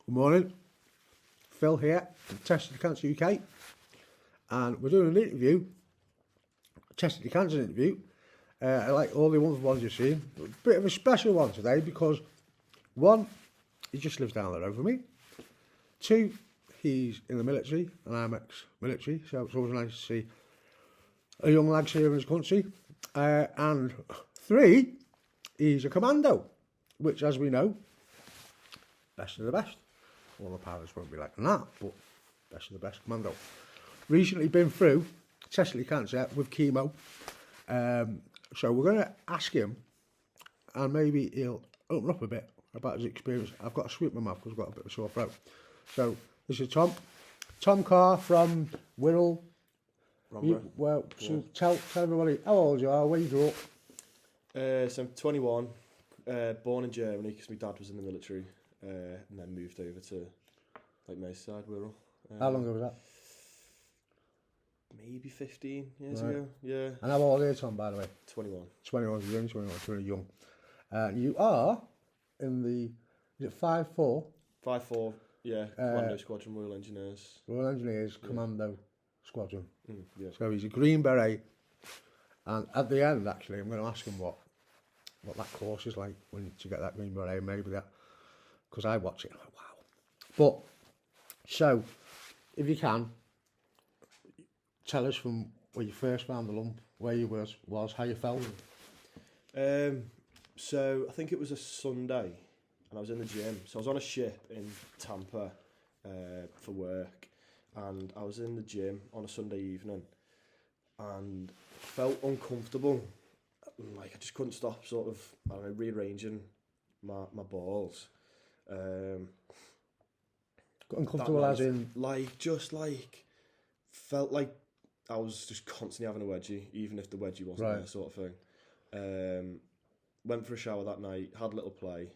Good morning, Phil here from Testicular Cancer UK, and we're doing an interview, a Testicular Cancer interview, like all the other ones you've seen. A bit of a special one today because, one, he just lives down the road from me. Two, he's in the military and I'm ex-military, so it's always nice to see a young lad here in his country. And three, he's a commando, which, as we know, best of the best. All the pilots won't be like that, but best of the best commando. Recently been through testicular cancer with chemo. So we're going to ask him, and maybe he'll open up a bit about his experience. I've got a sweep in my mouth because I've got a bit of a sore throat. So this is Tom Carr from Wirral. So tell everybody how old you are, where you grew up. So I'm 21, born in Germany because my dad was in the military, and then moved over to like Merseyside, Wirral. How long ago was that? Maybe 15 years ago, yeah. And how old are you, Tom, by the way? 21. 21, you're only 21, you're really young. You are in the, is it 5'4"? 5'4", yeah, Commando Squadron, Royal Engineers. Royal Engineers Commando Squadron. Yeah. So he's a Green Beret. And at the end, actually, I'm going to ask him what that course is like when to get that Green Beret, maybe that, because I watch it, I'm like, wow. But, so, if you can, tell us from where you first found the lump, where you was how you felt. So I think it was a Sunday, and I was in the gym. So I was on a ship in Tampa for work, and I was in the gym on a Sunday evening, and felt uncomfortable. Like I just couldn't stop, sort of, I don't know, rearranging my balls. Uncomfortable as in? Felt like I was just constantly having a wedgie, even if the wedgie wasn't there, sort of thing. Went for a shower that night, had a little play.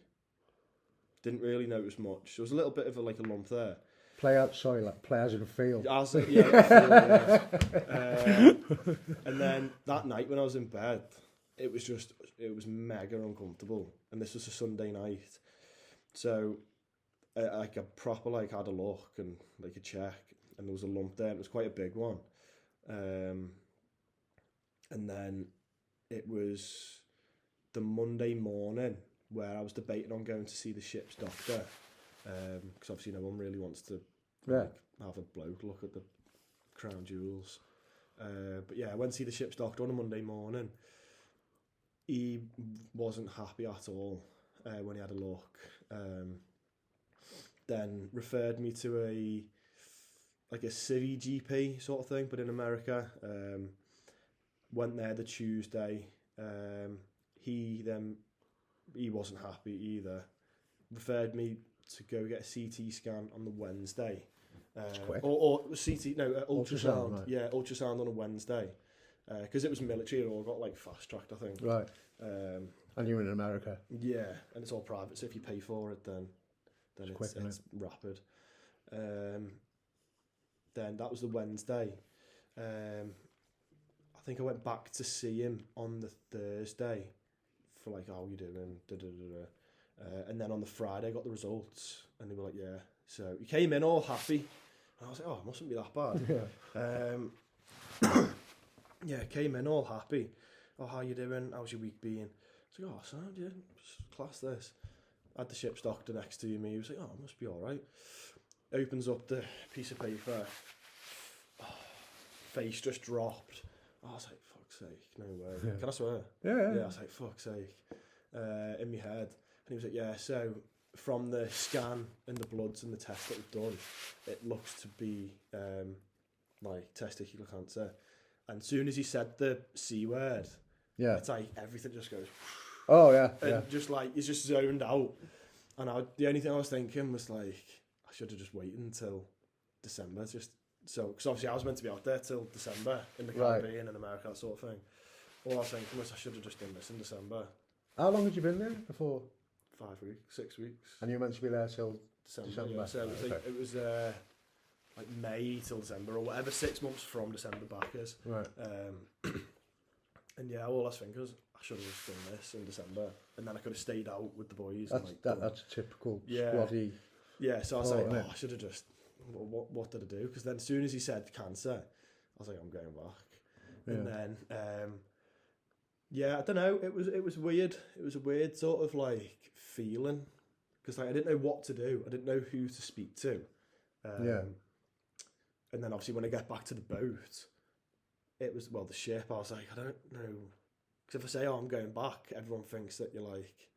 Didn't really notice much. There was a little bit of a lump there. Play as in a field. And then that night when I was in bed, it was mega uncomfortable. And this was a Sunday night. So I proper had a look and a check, and there was a lump there, and it was quite a big one. And then it was the Monday morning where I was debating on going to see the ship's doctor, because obviously no one really wants to have a bloke look at the crown jewels. But yeah, I went to see the ship's doctor on a Monday morning. He wasn't happy at all when he had a look. Then referred me to a city GP sort of thing, but in America. Went there the Tuesday. He wasn't happy either. Referred me to go get a CT scan on the Wednesday. Or CT, no, ultrasound. Right. Yeah, ultrasound on a Wednesday. Because it was military, it all got fast tracked, I think. Right. And you're in America. Yeah, and it's all private, so if you pay for it, then it's rapid. Then that was the Wednesday. I think I went back to see him on the Thursday for how you doing? And then on the Friday I got the results, and they were like, yeah. So he came in all happy, and I was like, oh, it mustn't be that bad. Yeah. Yeah, came in all happy. Oh, how you doing? How's your week been? I was like, oh, sound, yeah, class this. I had the ship's doctor next to me. He was like, oh, it must be all right. Opens up the piece of paper. Oh, face just dropped. I was like, fuck's sake, no way. Yeah. Can I swear? Yeah. I was like, fuck's sake. In my head. And he was like, yeah, so from the scan and the bloods and the tests that we've done, it looks to be testicular cancer. And as soon as he said the C word, it's like everything just goes. Oh, yeah. And he's just zoned out. And the only thing I was thinking was I should have just waited until December. Because obviously I was meant to be out there till December in the Caribbean and America, that sort of thing. All I was thinking was I should have just done this in December. How long had you been there before? 5 weeks, 6 weeks. And you were meant to be there till December? Yeah. So it was May till December, or whatever 6 months from December back is. Right. And yeah, all I was thinking was I should have just done this in December, and then I could have stayed out with the boys. That's a typical squaddy Yeah, so I was like, innit? I should have just, what did I do? Because then as soon as he said cancer, I was like, I'm going back. Yeah. And then, I don't know, it was weird. It was a weird sort of like feeling. Because like, I didn't know what to do. I didn't know who to speak to. And then obviously when I get back to the boat, it was, the ship, I was like, I don't know. Because if I say, I'm going back, everyone thinks that you're like,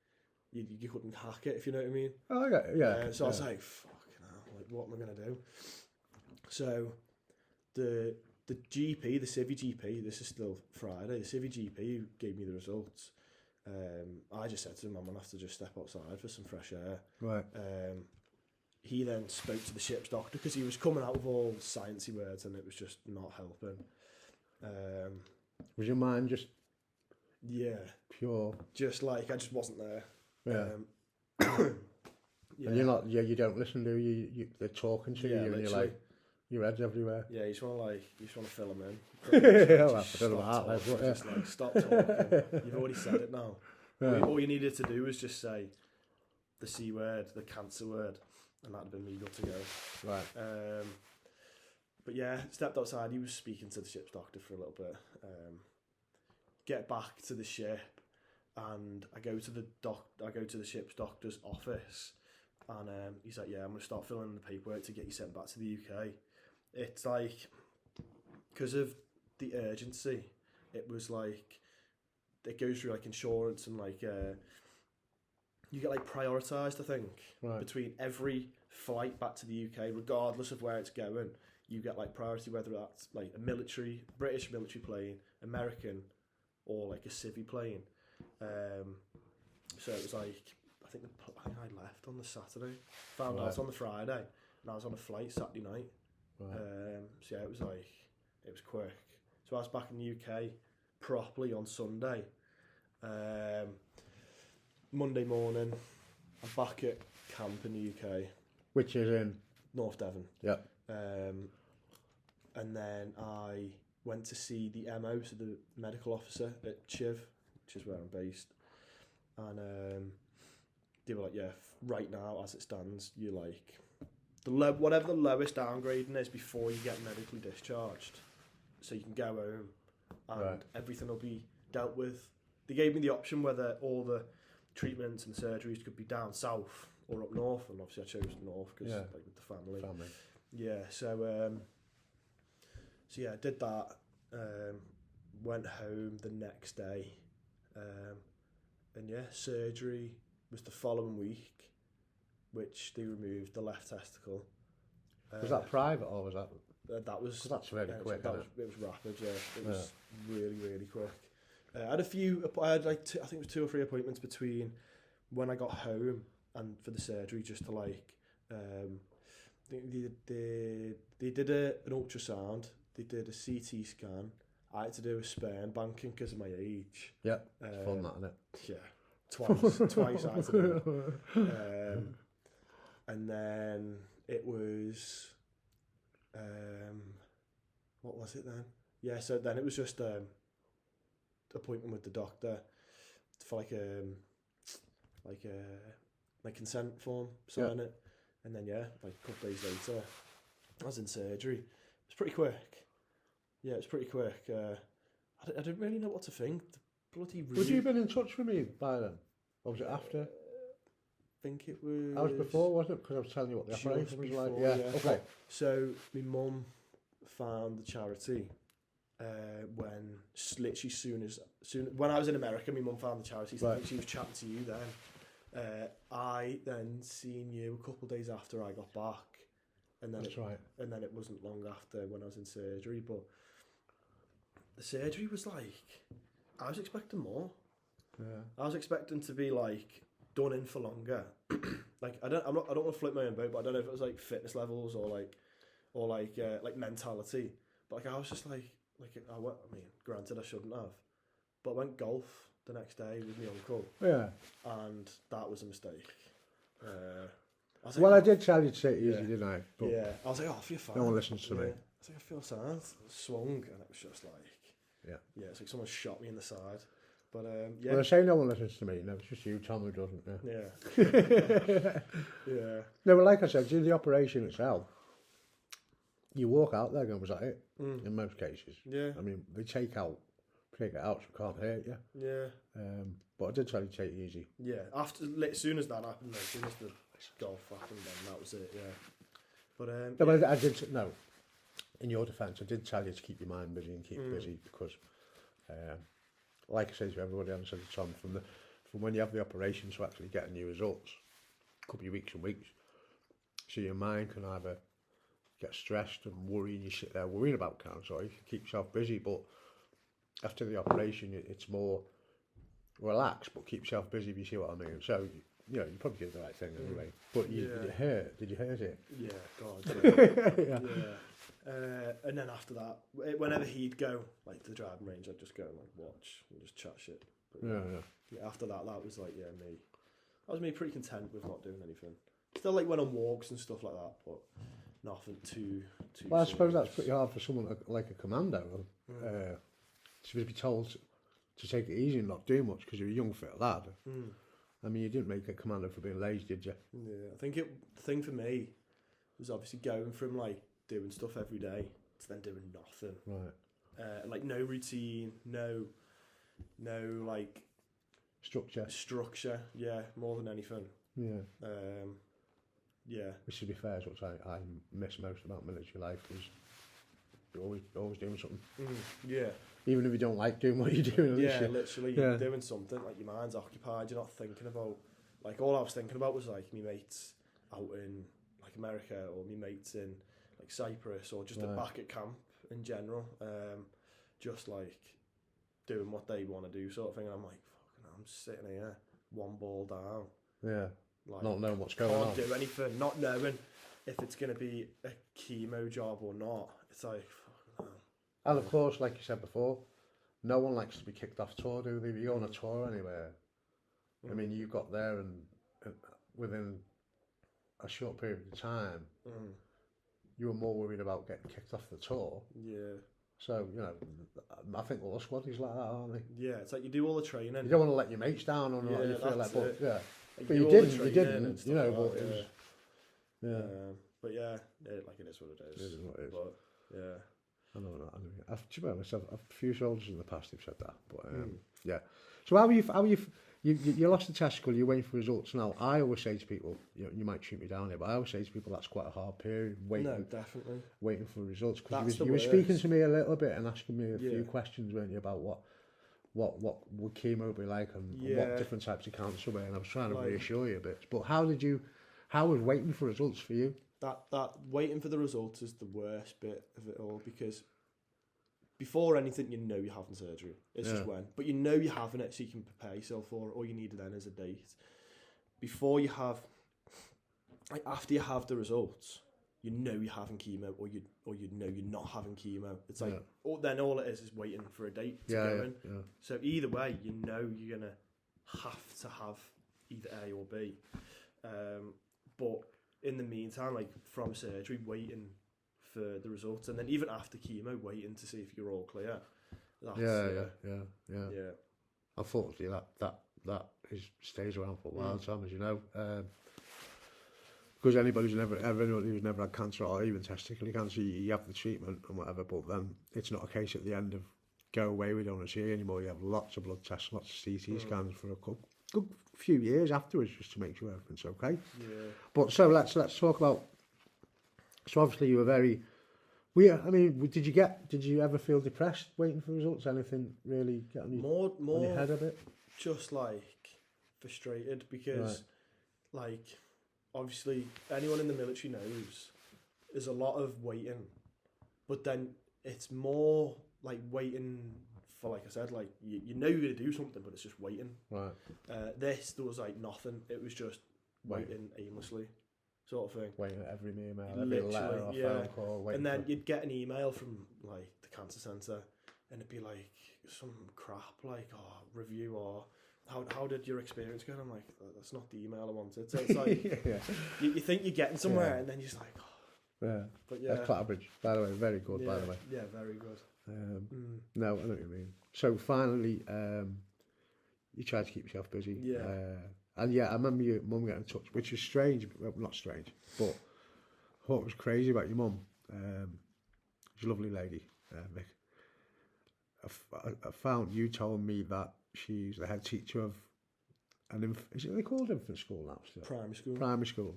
you couldn't hack it, if you know what I mean. Oh, yeah. So I was like, fucking hell, like, what am I going to do? So the GP, the Civvy GP, this is still Friday, the Civvy GP who gave me the results, I just said to him, I'm going to have to just step outside for some fresh air. Right. He then spoke to the ship's doctor because he was coming out with all sciencey words and it was just not helping. Was your mind just pure? Just like, I just wasn't there. Yeah. And you're not, you don't listen to you, they're talking to you and you're like, your head's everywhere. Yeah, you just want to fill them in. I don't know about that. Just like, stop talking. You've already said it now. Yeah. All you needed to do was just say the C word, the cancer word, and that'd have been me good to go. Right. But yeah, stepped outside. He was speaking to the ship's doctor for a little bit. Get back to the ship, and I go to the ship's doctor's office, and he's like, "Yeah, I'm gonna start filling in the paperwork to get you sent back to the UK." It's like, because of the urgency, it was like it goes through like insurance and like you get like prioritised, I think, between every flight back to the UK, regardless of where it's going. You get like priority, whether that's like a British military plane, American, or like a civvy plane. So it was like, I think I left on the Saturday, found out on the Friday, and I was on a flight Saturday night. So yeah, it was quick. So I was back in the UK properly on Sunday. Monday morning, I'm back at camp in the UK. Which is in? North Devon. Yeah. And then I went to see the MO, so the medical officer at Chiv, which is where I'm based. And they were like, yeah, right now, as it stands, you're like, whatever the lowest downgrading is before you get medically discharged, so you can go home and everything will be dealt with. They gave me the option whether all the treatments and surgeries could be down south or up north, and obviously I chose north because like with the family. Yeah, so yeah, I did that. Went home the next day, and yeah, surgery was the following week, which they removed the left testicle. Was that private or was that? That was. That's really quick. It was rapid. Yeah, it was really, really quick. I had like I think it was 2 or 3 appointments between when I got home and for the surgery, just to like, they did an ultrasound, they did a CT scan. I had to do a sperm banking because of my age. Yeah, it's fun that, isn't it? Yeah, twice I had to do it. And then it was, what was it then? Yeah, so then it was just appointment with the doctor for like a consent form, sign it, and then like a couple of days later, I was in surgery. It was pretty quick. Yeah, it was pretty quick. I didn't really know what to think. The bloody. Would you have been in touch with me by then, or was it after? I think it was. I was before, wasn't it? Because I was telling you what the operation was like. Yeah. Okay. So my mum found the charity. When literally soon when I was in America, my mum found the charity. So I think she was chatting to you then. I then seen you a couple of days after I got back, and then and then it wasn't long after when I was in surgery. But the surgery was like, I was expecting more. Yeah. I was expecting to be like done in for longer. Like I don't want to float my own boat, but I don't know if it was like fitness levels or like mentality. But like I was just like. I mean, granted, I shouldn't have, but I went golf the next day with my uncle. Yeah. And that was a mistake. I did tell you to take it easy, didn't I? But I was like, oh, I feel fine. No one listens to me. I was like, I feel sad. I swung, and it was just like, it's like someone shot me in the side. yeah. Well, I say no one listens to me. No, it's just you, Tom, who doesn't. Yeah. Yeah. No, but like I said, during the operation itself, you walk out there going, was that it? In most cases. Yeah. I mean, they take it out so it can't hurt you. Yeah. But I did try to take it easy. Yeah. As soon as that happened, as soon as the golf happened, then that was it. Yeah. But No, but I did. No, in your defence, I did tell you to keep your mind busy and keep busy because, like I say to everybody, and I said to Tom, from when you have the operation to actually getting your results, could be weeks and weeks. So your mind can either get stressed and worry, and you sit there worrying about cancer, or you can keep yourself busy. But after the operation, it's more relaxed, but keep yourself busy. If you see what I mean. So you know, you probably did the right thing anyway. But did it hurt? Did you hurt it? Yeah, God. Yeah. Yeah. And then after that, whenever he'd go like to the driving range, I'd just go and like watch and just chat shit. But, yeah. After that, that was like me. I was pretty content with not doing anything. Still like went on walks and stuff like that, but nothing too. Well, I suppose that's pretty hard for someone like a commando to be told to take it easy and not do much because you're a young fit lad. I mean, you didn't make a commando for being lazy, did you? Yeah, I think the thing for me was obviously going from like doing stuff every day to then doing nothing. Right. Like no routine, no like structure. Yeah, more than anything. Yeah. Yeah. Which, to be fair, is what I miss most about military life was you're always doing something. Yeah. Even if you don't like doing what you're doing. Yeah, literally you're doing something, like your mind's occupied, you're not thinking about, like all I was thinking about was like me mates out in like America or me mates in like Cyprus or just back at camp in general, just like doing what they want to do sort of thing, and I'm like, fucking hell, I'm sitting here, one ball down. Yeah. Like, not knowing what's going on. Can't do anything, not knowing if it's going to be a chemo job or not. It's like, fucking hell. And of course, like you said before, no one likes to be kicked off tour, do they? If you go on a tour anywhere, I mean, you got there and within a short period of time, you were more worried about getting kicked off the tour. Yeah. So, you know, I think all the squaddies like that, aren't they? Yeah, it's like you do all the training. You don't want to let your mates down or not, you feel like, but yeah. Like But you didn't, you know, but it was, but yeah, like it is what it is. It is what it is. But, yeah. I know that. To be honest, I've a few soldiers in the past who've said that, but yeah. So how are you lost the testicle, you're waiting for results now. I always say to people, you might shoot me down here, but I always say to people that's quite a hard period, definitely. Waiting for results. Because you were speaking to me a little bit and asking me a few questions, weren't you, about what would chemo be like and what different types of cancer were, and I was trying to reassure you a bit. But how was waiting for results for you? That waiting for the results is the worst bit of it all, because before anything you're having surgery. It's just when. But you're having it, so you can prepare yourself for it. All you need then is a date. Before you have, like after you have the results, you're having chemo, or you're not having chemo. It's like then all it is waiting for a date to go in. Yeah. So either way, you're gonna have to have either A or B. But in the meantime, like from surgery, waiting for the results, and then even after chemo, waiting to see if you're all clear. Yeah. Unfortunately, that stays around for a while, Tom, as you know. Because anybody who's never had cancer or even testicular cancer, you have the treatment and whatever, but then it's not a case at the end of go away, we don't want to see you anymore. You have lots of blood tests, lots of CT scans for a good few years afterwards just to make sure everything's okay. Yeah. But so let's talk about. So obviously you were very. I mean, did you ever feel depressed waiting for results? Anything really get on your head a bit? Just like frustrated because, like, obviously anyone in the military knows there's a lot of waiting, but then it's more like waiting for, like I said, like you know you're gonna do something, but it's just waiting. Right. There was like nothing. It was just waiting aimlessly, sort of thing. Waiting at every email, every letter or phone call. And then you'd get an email from like the cancer centre, and it'd be like some crap like review or how did your experience go? And I'm like, that's not the email I wanted. So it's like you think you're getting somewhere, and then you're just like, But that's Clatterbridge, by the way, very good. By the way, very good. No, I know what you mean. So finally, you try to keep yourself busy. Yeah. And yeah, I remember your mum getting in touch, which was strange. Well, not strange, but I thought it was crazy about your mum. She's a lovely lady, Vic. I found you told me that she's the head teacher of is it they called infant school now still? Primary school. Primary school.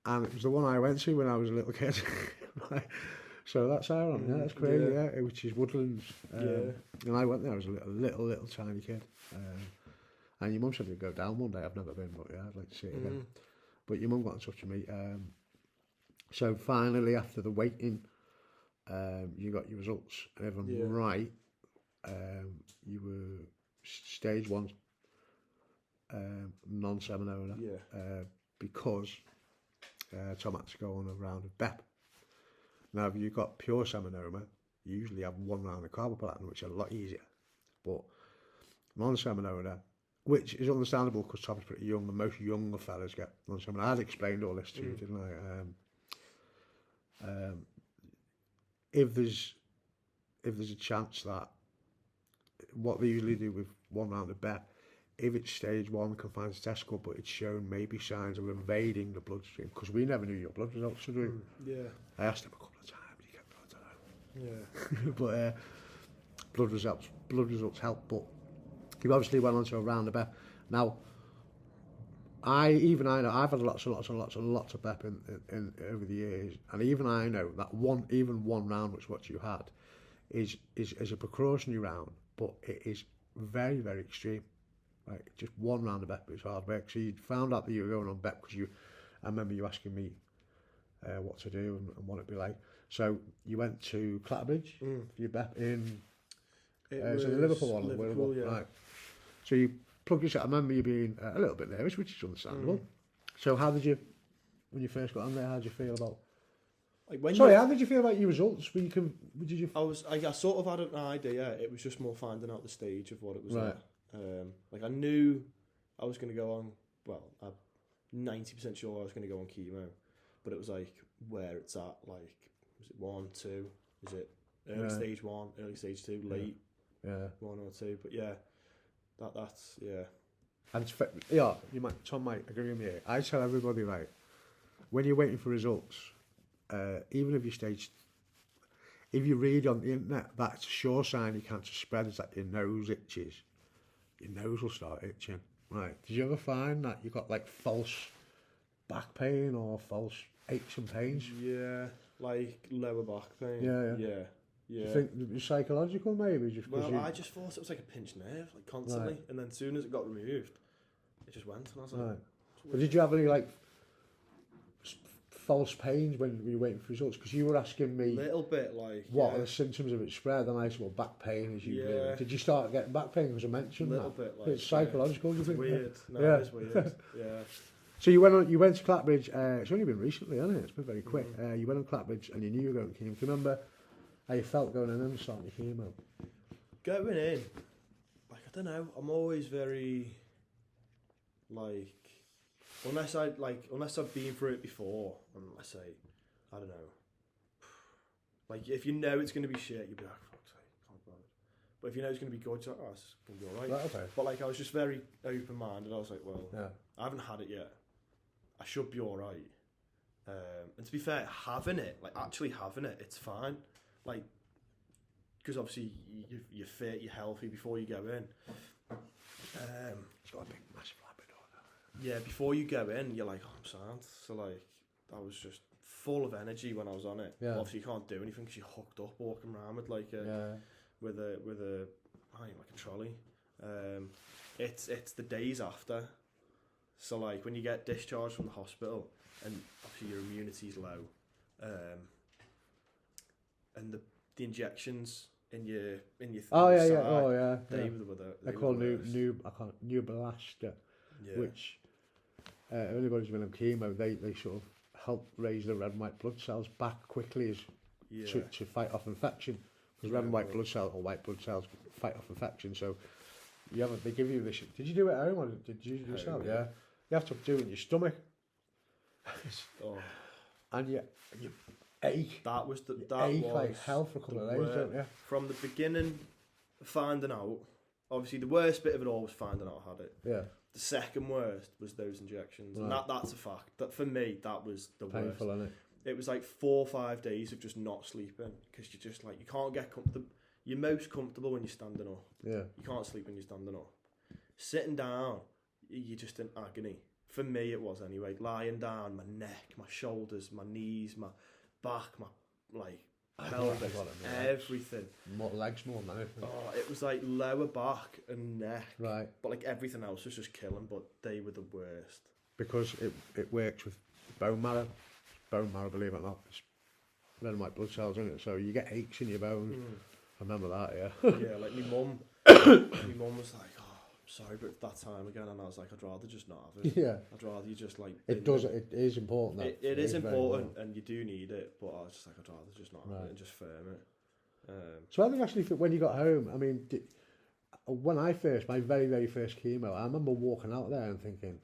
And it was the one I went to when I was a little kid. So that's Aaron, yeah, that's crazy, yeah. Which is Woodlands. And I went there, I was a little tiny kid. And your mum said we'd go down one day. I've never been, but yeah, I'd like to see it again. But your mum got in touch with me. So finally, after the waiting, you got your results. And if I'm right, you were stage 1 non-seminoma. Because Tom had to go on a round of BEP. Now, if you've got pure seminoma, you usually have 1 round of carboplatin, which is a lot easier. But non-seminoma, which is understandable because Tom's pretty young, and most younger fellas get non-seminoma. I'd explained all this to you, didn't I? If there's a chance that what they usually do with 1 round of BEP, if it's stage 1 confined to testicle, but it's shown maybe signs of invading the bloodstream, because we never knew your blood results, did we? I asked him a couple of times, he kept, I don't know. But blood results help. But he obviously went on to a round of BEP. Now, I know I've had lots of BEP in over the years, and even I know that one round, which what you had, is a precautionary round, but it is very, very extreme. Like just 1 round of BEP is hard work. So you found out that you were going on BEP because I remember you asking me what to do and what it'd be like. So you went to Clatterbridge for your BEP in so the Liverpool one. Liverpool, yeah. Right. So you plugged yourself. I remember you being a little bit nervous, which is understandable. So how did you, when you first got on there, how did you feel about? How did you feel about your results? I sort of had an idea. It was just more finding out the stage of what it was like. Like I knew I was going to go on. Well, I'm 90% sure I was going to go on chemo, but it was like where it's at. Like, was it 1, 2? Is it early stage 1, early stage 2, late 1 or 2? But yeah, that's yeah. And Tom might agree with me. I tell everybody, like, when you're waiting for results, even if if you read on the internet, that's a sure sign your cancer spread is that your nose itches. Your nose will start itching. Right. Did you ever find that you got like false back pain or false aches and pains? Yeah, like lower back pain. Yeah. Do you think it was psychological maybe? I just thought it was like a pinched nerve, like constantly. Right. And then as soon as it got removed, it just went. And I was like, But did you have any like false pains when we were waiting for results? Because you were asking me a little bit like what are the symptoms of it spread, and I said, well, back pain is usually. Did you start getting back pain because I mentioned a little bit like it's psychological? It's weird. No, it is weird. Yeah. So you went to Clatterbridge. It's only been recently, hasn't it? It's been very quick. You went on Clatterbridge and you knew you were going to chemo. Do you remember how you felt going in and starting your chemo? Going in, like I don't know. I'm always very like. Unless I've been through it before, and I say, I don't know, like if you know it's going to be shit, you'll be like, fuck's sake, can't bother. But if you know it's going to be good, you're like, oh, it's going to be alright. Okay. But like I was just very open-minded. I was like, well, I haven't had it yet. I should be alright. And to be fair, actually having it, it's fine. Like, because obviously you're fit, you're healthy before you go in. It's got a big, massive yeah, before you go in, you're like, oh, I'm sound. So, like, I was just full of energy when I was on it. Yeah. Obviously, you can't do anything because you're hooked up walking around with, like, with a trolley. It's the days after. So, like, when you get discharged from the hospital, and obviously your immunity's low, and the injections in your side, They're called new blaster. Yeah. Which anybody's been on chemo, they sort of help raise the red and white blood cells back quickly to fight off infection, because red and white blood cells or white blood cells fight off infection. So they give you this. Did you do it at home or did you do it yourself? Yeah, you have to do it in your stomach. And you ache. That was like hell for a couple of days, don't you? From the beginning, finding out obviously the worst bit of it all was finding out I had it. Yeah. The second worst was those injections, and Right. that's a fact. That for me, that was the worst. Painful, isn't it? It was like 4 or 5 days of just not sleeping because you're just like you can't get comfortable. You're most comfortable when you're standing up. Yeah. You can't sleep when you're standing up. Sitting down, you're just in agony. For me, it was anyway. Lying down, my neck, my shoulders, my knees, my back, my pelvis, everything. More legs more than anything. Oh, it was like lower back and neck. Right. But like everything else was just killing, but they were the worst. Because it works with bone marrow. Bone marrow, believe it or not, it's red and white blood cells, isn't it? So you get aches in your bones. I remember that, yeah. Yeah, like my mum was like, oh, I'm sorry, but it's that time again, and I was like, I'd rather just not have it. Yeah. I'd rather you just like... It is important. It is important, and you do need it, but I was just like, I'd rather just not have it and just firm it. So I think actually, when you got home, I mean, when I my very, very first chemo, I remember walking out there and thinking,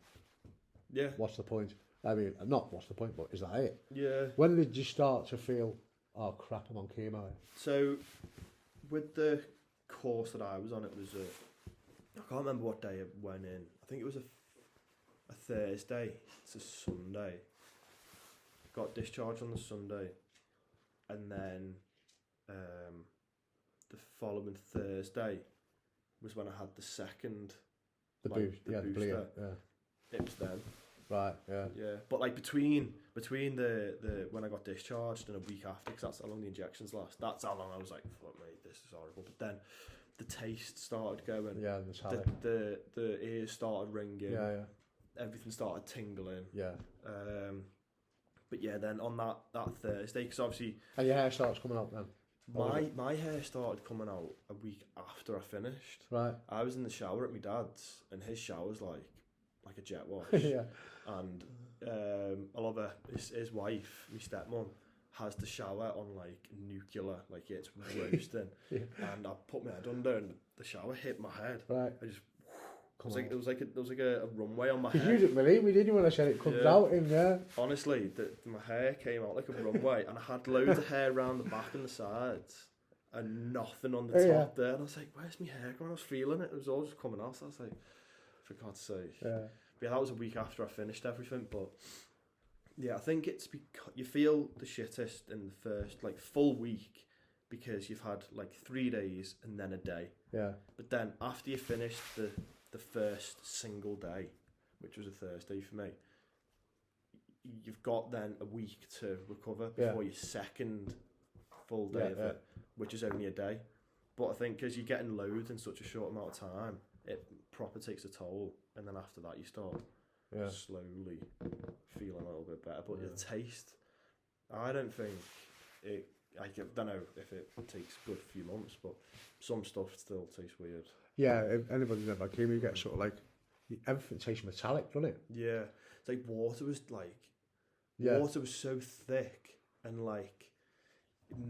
yeah, what's the point? I mean, not what's the point, but is that it? Yeah. When did you start to feel, oh crap, I'm on chemo? So, with the course that I was on, it was I can't remember what day it went in. I think it was a Thursday to Sunday. Got discharged on the Sunday, and then the following Thursday was when I had the second booster. It was then. Right, yeah. Yeah, but like between the when I got discharged and a week after, because that's how long the injections last, that's how long I was like, fuck me, this is horrible. But then the taste started going. Yeah, the ears started ringing. Yeah. Everything started tingling. Yeah. But yeah, then on that Thursday, because obviously... And your hair starts coming out then? My hair started coming out a week after I finished. Right. I was in the shower at my dad's, and his shower's like a jet wash. Yeah. And I love her. His wife, my stepmom, has the shower on like nuclear, like it's roasting. Yeah. And I put my head under, and the shower hit my head. Right. I just. It was like a runway on my head. You didn't believe me, did you, when I said it comes out in there? Honestly, my hair came out like a runway, and I had loads of hair around the back and the sides, and nothing on the top there. And I was like, "Where's my hair going?" I was feeling it. It was all just coming out. So I was like, "For God's sake!" Yeah. But yeah, that was a week after I finished everything. But yeah, I think it's because you feel the shittest in the first like full week because you've had like 3 days and then a day. Yeah. But then after you finish the first single day, which was a Thursday for me, you've got then a week to recover before your second full day of it, which is only a day. But I think because you're getting loads in such a short amount of time, it proper takes a toll, and then after that you start slowly feeling a little bit better. But the taste, I don't think it. I don't know if it takes a good few months, but some stuff still tastes weird. Yeah, if anybody's never had chemo, you get sort of like everything tastes metallic, doesn't it? Yeah, it's like water was so thick and like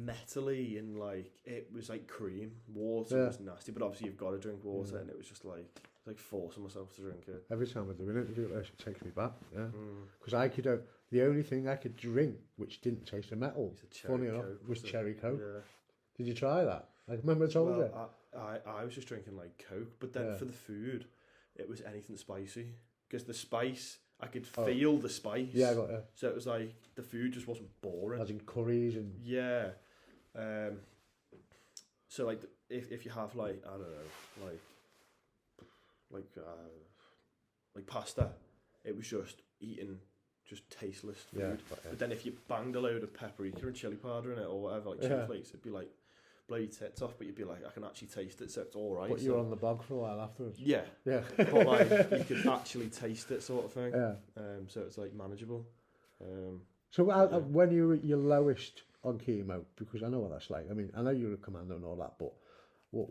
metally, and like it was like cream. Water was nasty, but obviously you've got to drink water, and it was just like forcing myself to drink it. Every time I do an interview, it takes me back. Yeah, because the only thing I could drink which didn't taste of metal, funny enough, was cherry Coke. Yeah. Did you try that? I remember I told you. I was just drinking like Coke, but then for the food, it was anything spicy, because the spice, I could feel the spice. Yeah, I got it. So it was like the food just wasn't boring. As in curries and so like if you have like I don't know like pasta, it was just eating just tasteless food. Yeah, but then if you banged a load of paprika and chili powder in it or whatever, like chili flakes, it'd be like blow your tits off, but you'd be like, I can actually taste it, so it's all right. But you were on the bog for a while afterwards. Yeah. But like you could actually taste it, sort of thing. Yeah. So it's like manageable. When you were at your lowest on chemo, because I know what that's like. I mean, I know you were a commando and all that, but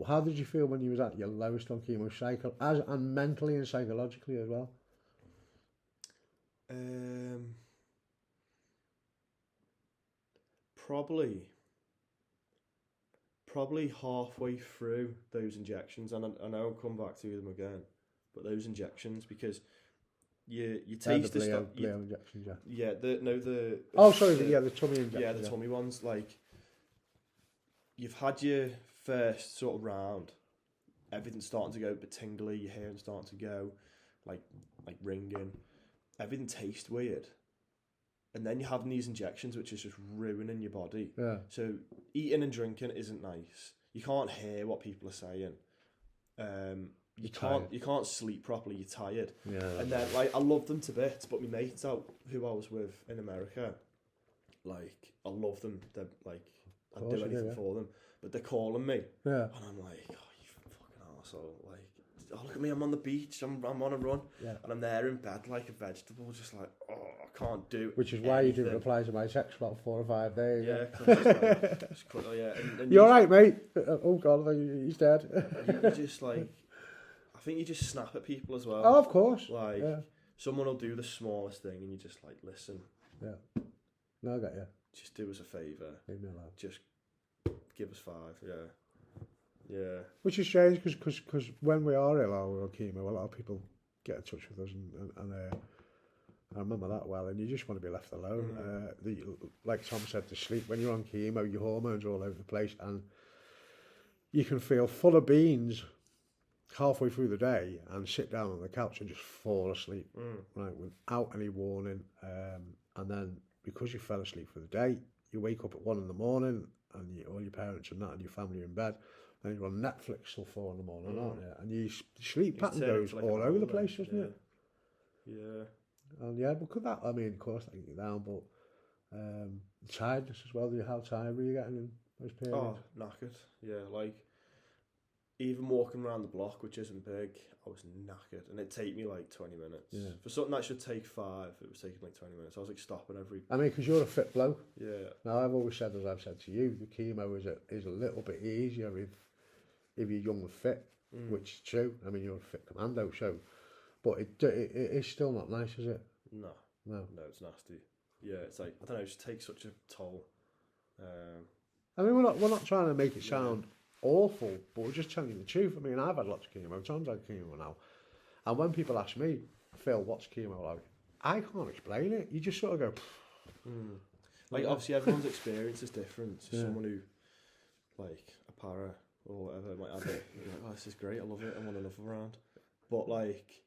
how did you feel when you was at your lowest on chemo, and mentally and psychologically as well? Probably halfway through those injections, and I know I'll come back to them again, but those injections, because you taste the stuff. Injections, the tummy injections. Yeah, the tummy ones. Like, you've had your first sort of round, everything's starting to go a bit tingly, your hair's starting to go like ringing, everything tastes weird. And then you're having these injections, which is just ruining your body. Yeah. So eating and drinking isn't nice. You can't hear what people are saying. You can't sleep properly. You're tired. Yeah. And then like I love them to bits, but my mates out who I was with in America, like I love them. They're like I'd do anything for them, but they're calling me. Yeah. And I'm like, oh, you fucking arsehole. Like, oh, look at me, I'm on the beach, I'm on a run. Yeah. And I'm there in bed like a vegetable, just like, oh, I can't do Which is why anything. you didn't reply to my text for about 4 or 5 days. Yeah, 'cause I'm just like, and you alright, mate? Oh, God, he's dead. you just like, I think you just snap at people as well. Oh, of course. Like, someone will do the smallest thing and you just like, listen. Yeah. No, I get you. Just do us a favour. Leave me alone. Just give us 5, yeah. Which is strange because when we are ill or we're on chemo, a lot of people get in touch with us and I remember that well, and you just want to be left alone. Like Tom said, to sleep when you're on chemo, your hormones are all over the place, and you can feel full of beans halfway through the day and sit down on the couch and just fall asleep, right, without any warning. And then because you fell asleep for the day, you wake up at 1 in the morning and all your parents and that and your family are in bed, and you're on Netflix till 4 in the morning, aren't you? And your sleep pattern goes like all over the place, doesn't it? Yeah. And but could that, I mean, of course, that can get down, but tiredness as well. How tired were you getting in those periods? Oh, knackered. Yeah, like, even walking around the block, which isn't big, I was knackered. And it'd take me like 20 minutes. Yeah. For something that should take 5, it was taking like 20 minutes. I was like stopping every... I mean, because you're a fit bloke. Yeah. Now, I've always said, as I've said to you, the chemo is a little bit easier if you're young and fit, which is true. I mean, you're a fit commando, so... But it is still not nice, is it? No, it's nasty. Yeah, it's like, I don't know, it just takes such a toll. I mean, we're not trying to make it sound awful, but we're just telling you the truth. I mean, I've had lots of chemo. Tom's had chemo now. And when people ask me, Phil, what's chemo like? I can't explain it. You just sort of go... Like, obviously, everyone's experience is different. So someone who, like, a para or whatever might have it, you're like, oh, this is great, I love it, I want another round. But, like...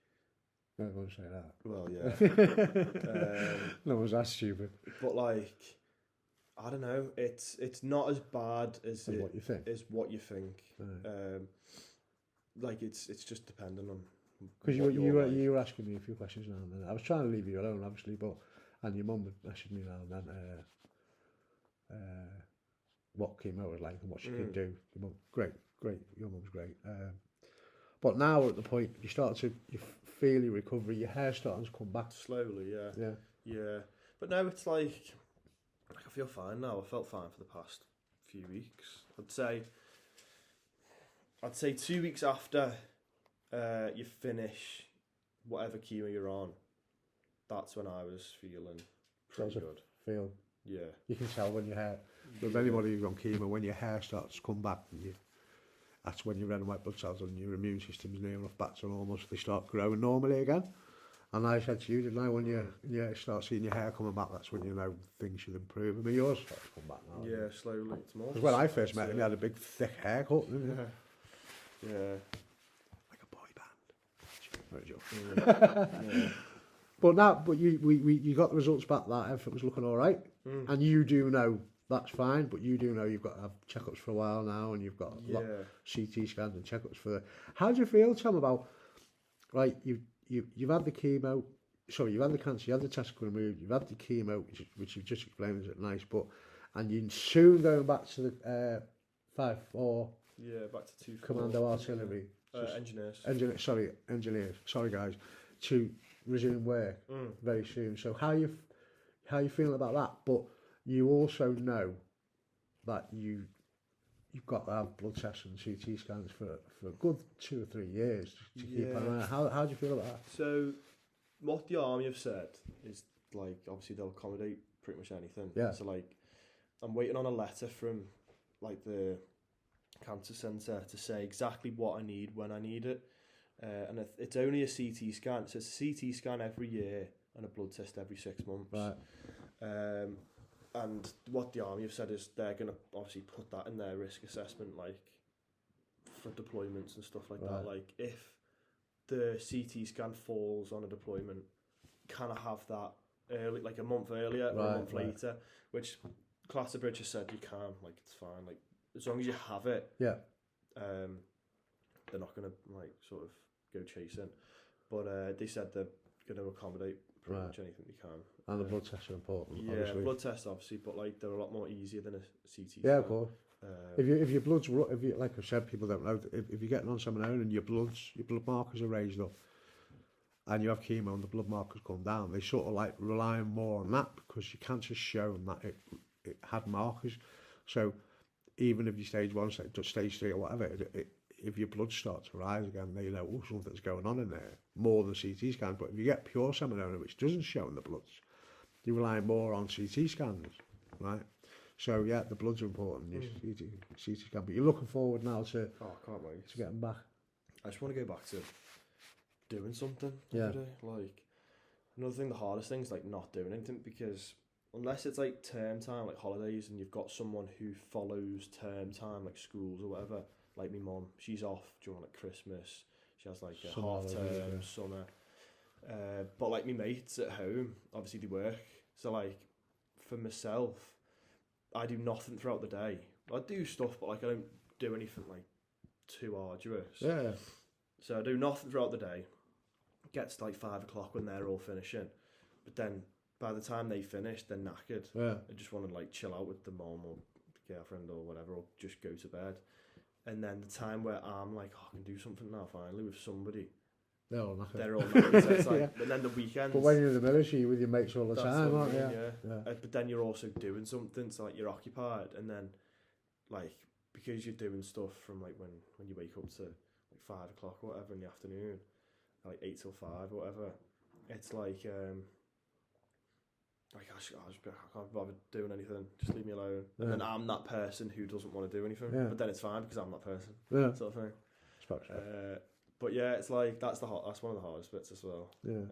No one say that. Well, yeah. No one's that stupid. But like, I don't know. It's not as bad as what you think. Right. Like it's just dependent on. Because you were asking me a few questions now and then. I was trying to leave you alone, obviously, and your mum would message me now and then. What chemo was like and what she could do. Your mum, great. Your mum's great. But now we're at the point you feel your recovery, your hair starting to come back slowly. Yeah. But now it's like I feel fine now. I felt fine for the past few weeks. I'd say 2 weeks after you finish whatever chemo you're on, that's when I was feeling pretty good. Yeah. You can tell when your hair. With anybody who's on chemo, when your hair starts to come back, that's when your red and white blood cells and your immune system's near enough back to normal, so they start growing normally again. And I said to you, didn't I, when you start seeing your hair coming back, that's when you know things should improve. I mean, yours starts to come back now. Yeah, slowly. Because when I first met him, he had a big, thick haircut, didn't he? Yeah. Like a boy band. Yeah. But you got the results back that everything was looking all right. And you do know that's fine, but you do know you've got to have checkups for a while now, and you've got CT scans and checkups for the... How do you feel, Tom, about, right, you've had the chemo, sorry, you've had the cancer, you had the testicle removed, you've had the chemo, which you've just explained is nice, and you're soon going back to the 5-4... Yeah, back to 2 Commando Artillery. Engineers. Sorry guys, to resume work very soon. So how you feeling about that? But you also know that you've got to have blood tests and CT scans for a good 2 or 3 years to keep an eye. How do you feel about that? So what the army have said is, like, obviously they'll accommodate pretty much anything. Yeah. So like, I'm waiting on a letter from like the cancer centre to say exactly what I need when I need it, and it's only a CT scan. So it's a CT scan every year and a blood test every 6 months. Right. And what the army have said is they're going to obviously put that in their risk assessment, like for deployments and stuff like Right. that. Like if the CT scan falls on a deployment, can I have that early, like a month earlier or a month later? Which Classic Bridge has said you can. Like it's fine. Like as long as you have it. Yeah. They're not gonna like sort of go chasing. But they said they're gonna accommodate pretty much anything they can. And the blood tests are important. Yeah, obviously. blood tests obviously, but like they're a lot more easier than a CT scan. Yeah, of course. If your blood's, if you, like I said, people don't know, if you're getting on seminone and your blood markers are raised up, and you have chemo and the blood markers come down, they sort of like rely more on that because your cancer's shown that it had markers. So even if you stage 1, stage 3 or whatever, if your blood starts to rise again, they know, oh, something's going on in there, more than CT scans. But if you get pure seminoma, which doesn't show in the bloods, you rely more on CT scans, right? So yeah, the bloods are important. CT scan, but you're looking forward now to can't wait to getting back. I just want to go back to doing something Yeah. every day. Like another thing, the hardest thing is like not doing anything, because unless it's like term time, like holidays, and you've got someone who follows term time, like schools or whatever. Like my mum, she's off during like Christmas. She has like a half term, summer. But like my mates at home, obviously they work. So like for myself, I do nothing throughout the day. I do stuff, but like I don't do anything like too arduous. Yeah. So I do nothing throughout the day. Gets to like 5 o'clock when they're all finishing. But then by the time they finish, they're knackered. Yeah. I just want to like chill out with the mom or the girlfriend or whatever, or just go to bed. And then the time where I'm like, oh, I can do something now finally with somebody. They're all knackered. They're all knackered. So it's like, Yeah. and then the weekends. But when you're in the military, you're with your mates all the that's time, what I aren't mean, you? yeah. But then you're also doing something, so like you're occupied, and then like because you're doing stuff from like when you wake up to like 5 o'clock or whatever in the afternoon, like 8 till 5 or whatever, it's like I can't bother doing anything. Just leave me alone. Yeah. And then I'm that person who doesn't want to do anything. Yeah. But then it's fine because I'm that person. Yeah. Sort of thing. Suppose so. But yeah, it's like that's one of the hardest bits as well. Yeah.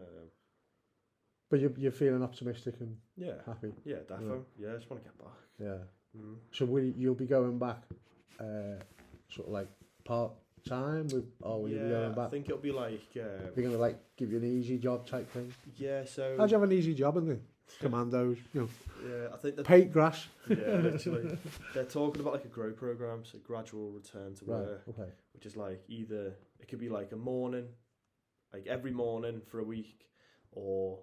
But you're feeling optimistic and happy. Yeah, definitely. Yeah, I just want to get back. Yeah. Mm. So you'll be going back, sort of like part time, or will you be going back? I think it'll be like. You're gonna like give you an easy job type thing. Yeah. So. How'd you have an easy job in the commandos? You know, yeah, I think paint grass. Yeah, literally. They're talking about like a grow program, so gradual return to work, Okay. which is like either it could be like a morning, like every morning for a week, or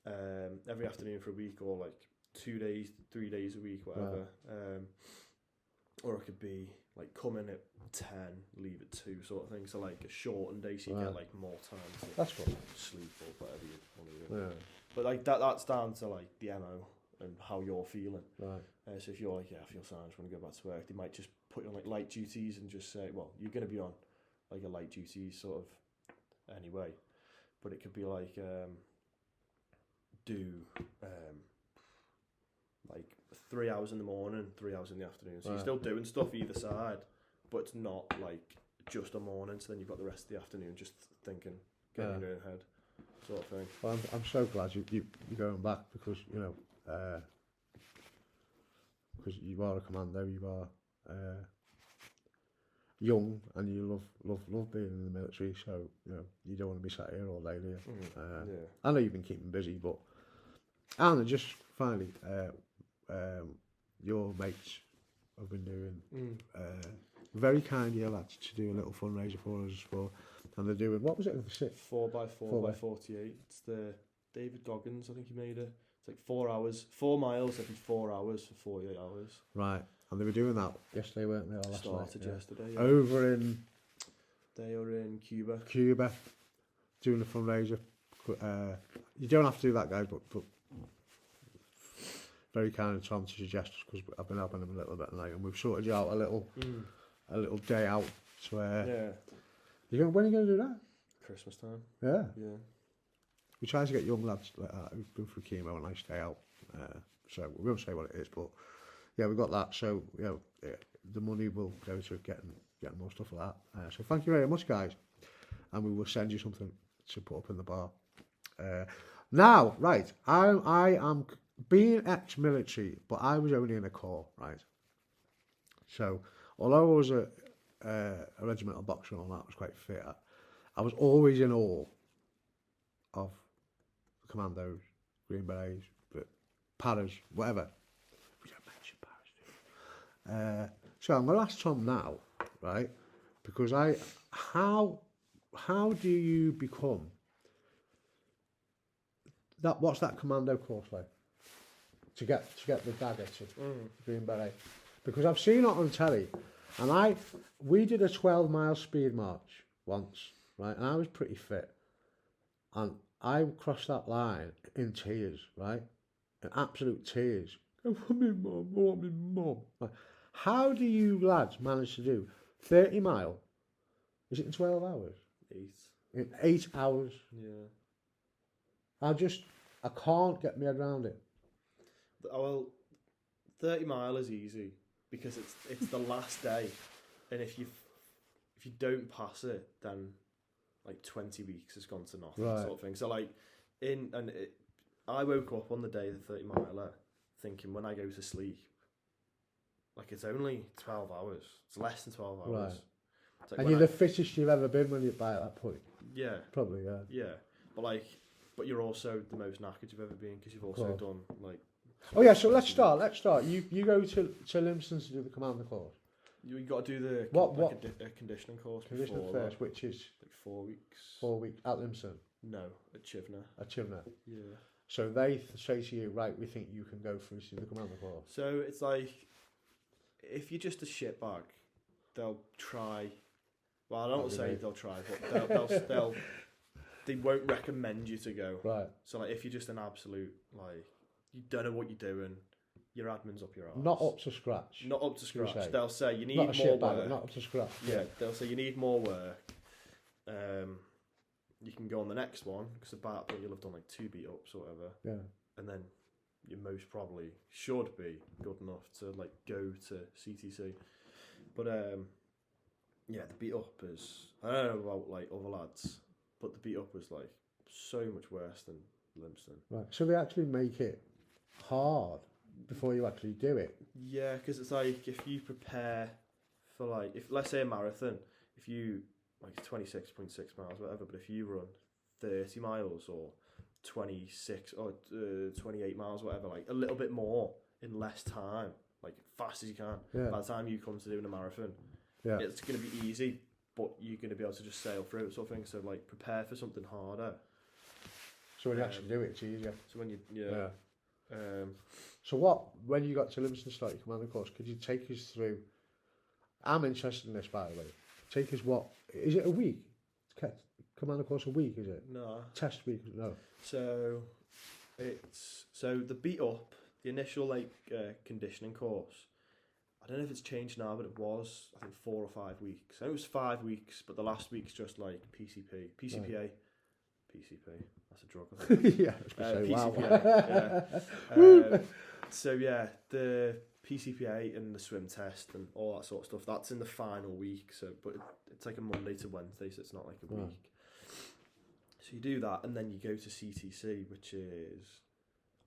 every afternoon for a week, or like 2 days, 3 days a week, whatever. Or it could be like come in at 10, leave at 2, sort of thing. So like a shortened day, so you get like more time to That's cool. sleep or whatever you want to do. Yeah. But like that's down to like the MO and how you're feeling. Right. So if you're like, I feel sad, I just want to go back to work, they might just put you on like light duties and just say, well, you're going to be on like a light duty sort of anyway. But it could be like do like 3 hours in the morning, 3 hours in the afternoon. So you're still doing stuff either side, but it's not like just a morning. So then you've got the rest of the afternoon just thinking, getting in your own head, sort of thing. Well, I'm so glad you're going back because you know because you are a commando, you are young and you love being in the military. So you know you don't want to be sat here all day, do you? I know you've been keeping busy, but and just finally, your mates have been doing very kind of you lads to do a little fundraiser for us for, and they're doing, what was it? 4x48. It's the David Goggins, I think he made it. It's like 4 hours, 4 miles every 4 hours for 48 hours. Right, and they were doing that yesterday, weren't they? Or last Started night, yesterday. Yeah. Over in They are in Cuba. Doing a fundraiser. You don't have to do that, guys, but very kind of Tom to suggest us because I've been helping them a little bit tonight, and we've sorted you out a little day out. So when are you going to do that? Christmas time. Yeah. Yeah. We try to get young lads like that who've been through chemo and nice day out. So we won't say what it is, but yeah, we got that. So the money will go to getting more stuff like that. So thank you very much, guys, and we will send you something to put up in the bar. Now, right, I am being ex-military, but I was only in a corps, right? So although I was a a regimental boxer and all that, I was quite fit. I was always in awe of the commandos, Green Berets, but paras, whatever. We don't mention paras, do we? So I'm going to ask Tom now, right? Because how do you become that? What's that commando course like? To get the dagger to Green Beret, because I've seen it on telly, and we did a 12-mile speed march once, right? And I was pretty fit, and I crossed that line in tears, right? In absolute tears. I want me mum, I want me mum. Like, how do you lads manage to do 30 mile? Is it in 12 hours? 8. In 8 hours? Yeah. I can't get my head around it. Well, 30 mile is easy because it's the last day, and if you don't pass it, then like 20 weeks has gone to nothing, right. Sort of thing. So like I woke up on the day of the 30 miler thinking when I go to sleep, like it's only 12 hours. It's less than 12 hours. Right. Like and you're the fittest you've ever been when you're by at that point. Yeah. Probably, yeah. Yeah, but you're also the most knackered you've ever been because you've also done like. Oh yeah, so let's start. You go to Limston to do the commander course. You got to do the a conditioning course. Conditioning before first, which is like 4 weeks. 4 weeks at Limston. No, at Chivner. At Chivner. Yeah. So they say to you, right, we think you can go through to the commander course. So it's like, if you're just a shitbag, they'll try. Well, I don't want to say they'll try, but they won't recommend you to go. Right. So like, if you're just an absolute like, you don't know what you're doing, your admin's up your arse. Not up to scratch. Not up to scratch. They'll say you need not more work. Bag, not up to scratch. Yeah, they'll say you need more work. You can go on the next one because at that point you'll have done like 2 beat ups or whatever. Yeah. And then you most probably should be good enough to like go to CTC. But yeah, the beat up is, I don't know about like other lads, but the beat up was like so much worse than Limston. Right. So they actually make it hard before you actually do it. Yeah, because it's like if you prepare for like, if let's say a marathon, if you like 26.6 miles, whatever, but if you run 30 miles or 26 or 28 miles, whatever, like a little bit more in less time, like fast as you can. Yeah. By the time you come to doing a marathon, yeah, it's going to be easy, but you're going to be able to just sail through it, sort of thing. So like prepare for something harder. So when you actually do it, it's easier. So when you so when you got to Livingston to start your commando course, could you take us through? I'm interested in this, by the way. Take us is it a week? Commando course a week, is it? No. Test week, no. So the beat up, the initial like conditioning course. I don't know if it's changed now, but it was I think 4 or 5 weeks. I know it was 5 weeks, but the last week's just like PCPA. Right. PCP. That's a drug, I think. Yeah, I was gonna say, PCPA. Yeah. So yeah, the PCPA and the swim test and all that sort of stuff. That's in the final week. So, but it's like a Monday to Wednesday, so it's not like a week. So you do that, and then you go to CTC, which is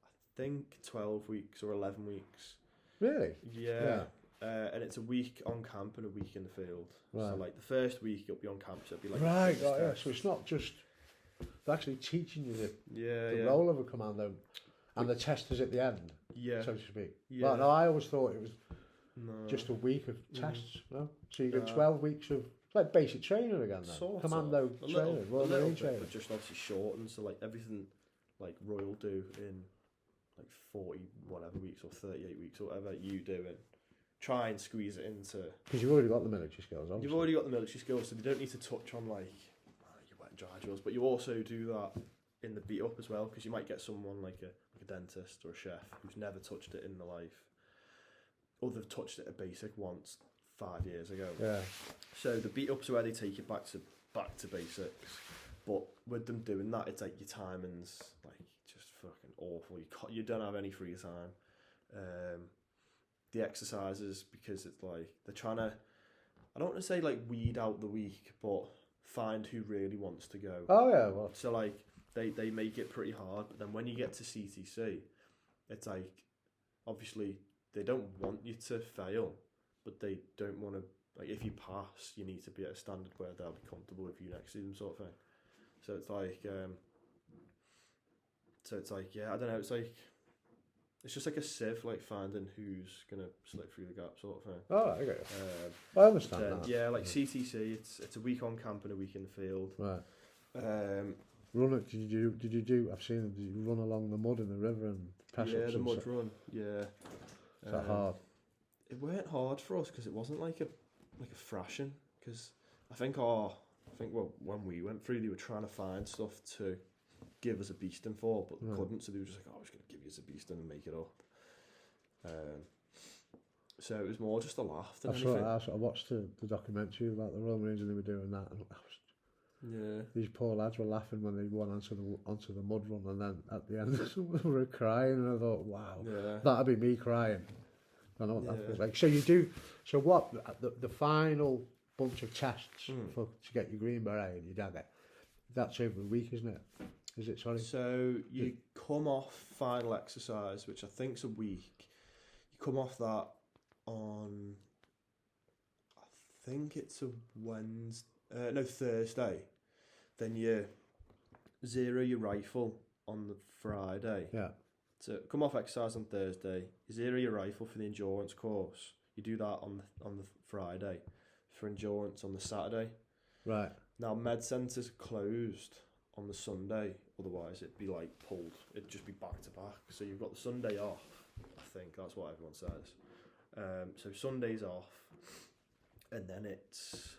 I think 12 weeks or 11 weeks. Really? Yeah. And it's a week on camp and a week in the field. Right. So like the first week you'll be on camp, so it'll be like right. Yeah. So it's not just they're actually teaching you the role of a commando, and the test is at the end. Yeah. So to speak. Yeah. But no, I always thought it was just a week of tests. No. So you get 12 weeks of like basic training again. Then sort commando of. training, Royal Marine training, but just obviously shortened. So like everything like Royal do in like 40 whatever weeks or 38 weeks or whatever you do, and try and squeeze it into. Because you've already got the military skills. Obviously. You've already got the military skills, so you don't need to touch on like your wet and dry drills, but you also do that in the beat up as well, because you might get someone like a dentist or a chef who's never touched it in their life, or they've touched it at basic once 5 years ago. Yeah. So the beat ups are where they take it back to basics, but with them doing that, it's like your timing's like just fucking awful. You don't have any free time. The exercises, because it's like they're trying to, I don't want to say like weed out the weak, but find who really wants to go. Oh yeah, well. So like they make it pretty hard, but then when you get to CTC, it's like obviously they don't want you to fail, but they don't want to like if you pass, you need to be at a standard where they'll be comfortable with you next to them, sort of thing. So it's like, yeah, I don't know. It's just like a sieve, like finding who's gonna slip through the gap, sort of thing. Oh, I get it. I understand that. Yeah, like CTC, it's a week on camp and a week in the field. Right. Run it? Did you do? I've seen it. Did you run along the mud in the river and press yeah, ups the and mud stuff? run. Yeah. Is that hard? It weren't hard for us because it wasn't like a thrashing. Because I think when we went through, they were trying to find stuff to give us a beasting for, but they couldn't. So they were just like, "Oh, I was going to give you a beasting and make it up." So it was more just a laugh than anything. I watched the documentary about the Royal Engineers and they were doing that, and these poor lads were laughing when they went onto the mud run, and then at the end they were crying, and I thought, wow, that'd be me crying. I know what that feels like. So you do. So what? The final bunch of tests to get your green beret and your dagger. That's over a week, isn't it? Is it? Sorry. So you come off final exercise, which I think's a week. You come off that on, I think it's a Thursday. Then you zero your rifle on the Friday. Yeah. So come off exercise on Thursday. You zero your rifle for the endurance course. You do that on the Friday. For endurance on the Saturday. Right. Now med centres closed on the Sunday. Otherwise it'd be like pulled. It'd just be back to back. So you've got the Sunday off. I think that's what everyone says. So Sunday's off, and then it's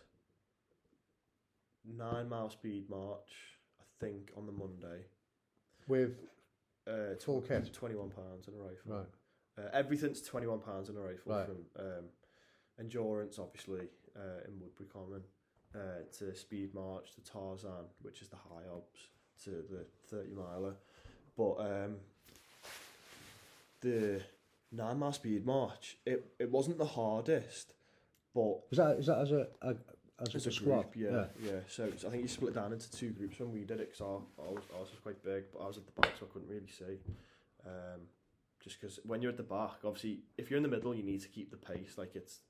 9 mile speed march. I think on the Monday. With full kit. £21 in a rifle. Right. Everything's £21 in a rifle, right. From endurance, obviously, in Woodbury Common, to speed march, to Tarzan, which is the high obs, to the 30 miler. But the 9 mile speed march, it wasn't the hardest, but is that as a squad? Group, yeah. So I think you split down into two groups when we did it, because ours was quite big, but I was at the back, so I couldn't really see. Just because when you're at the back, obviously, if you're in the middle, you need to keep the pace. Like it's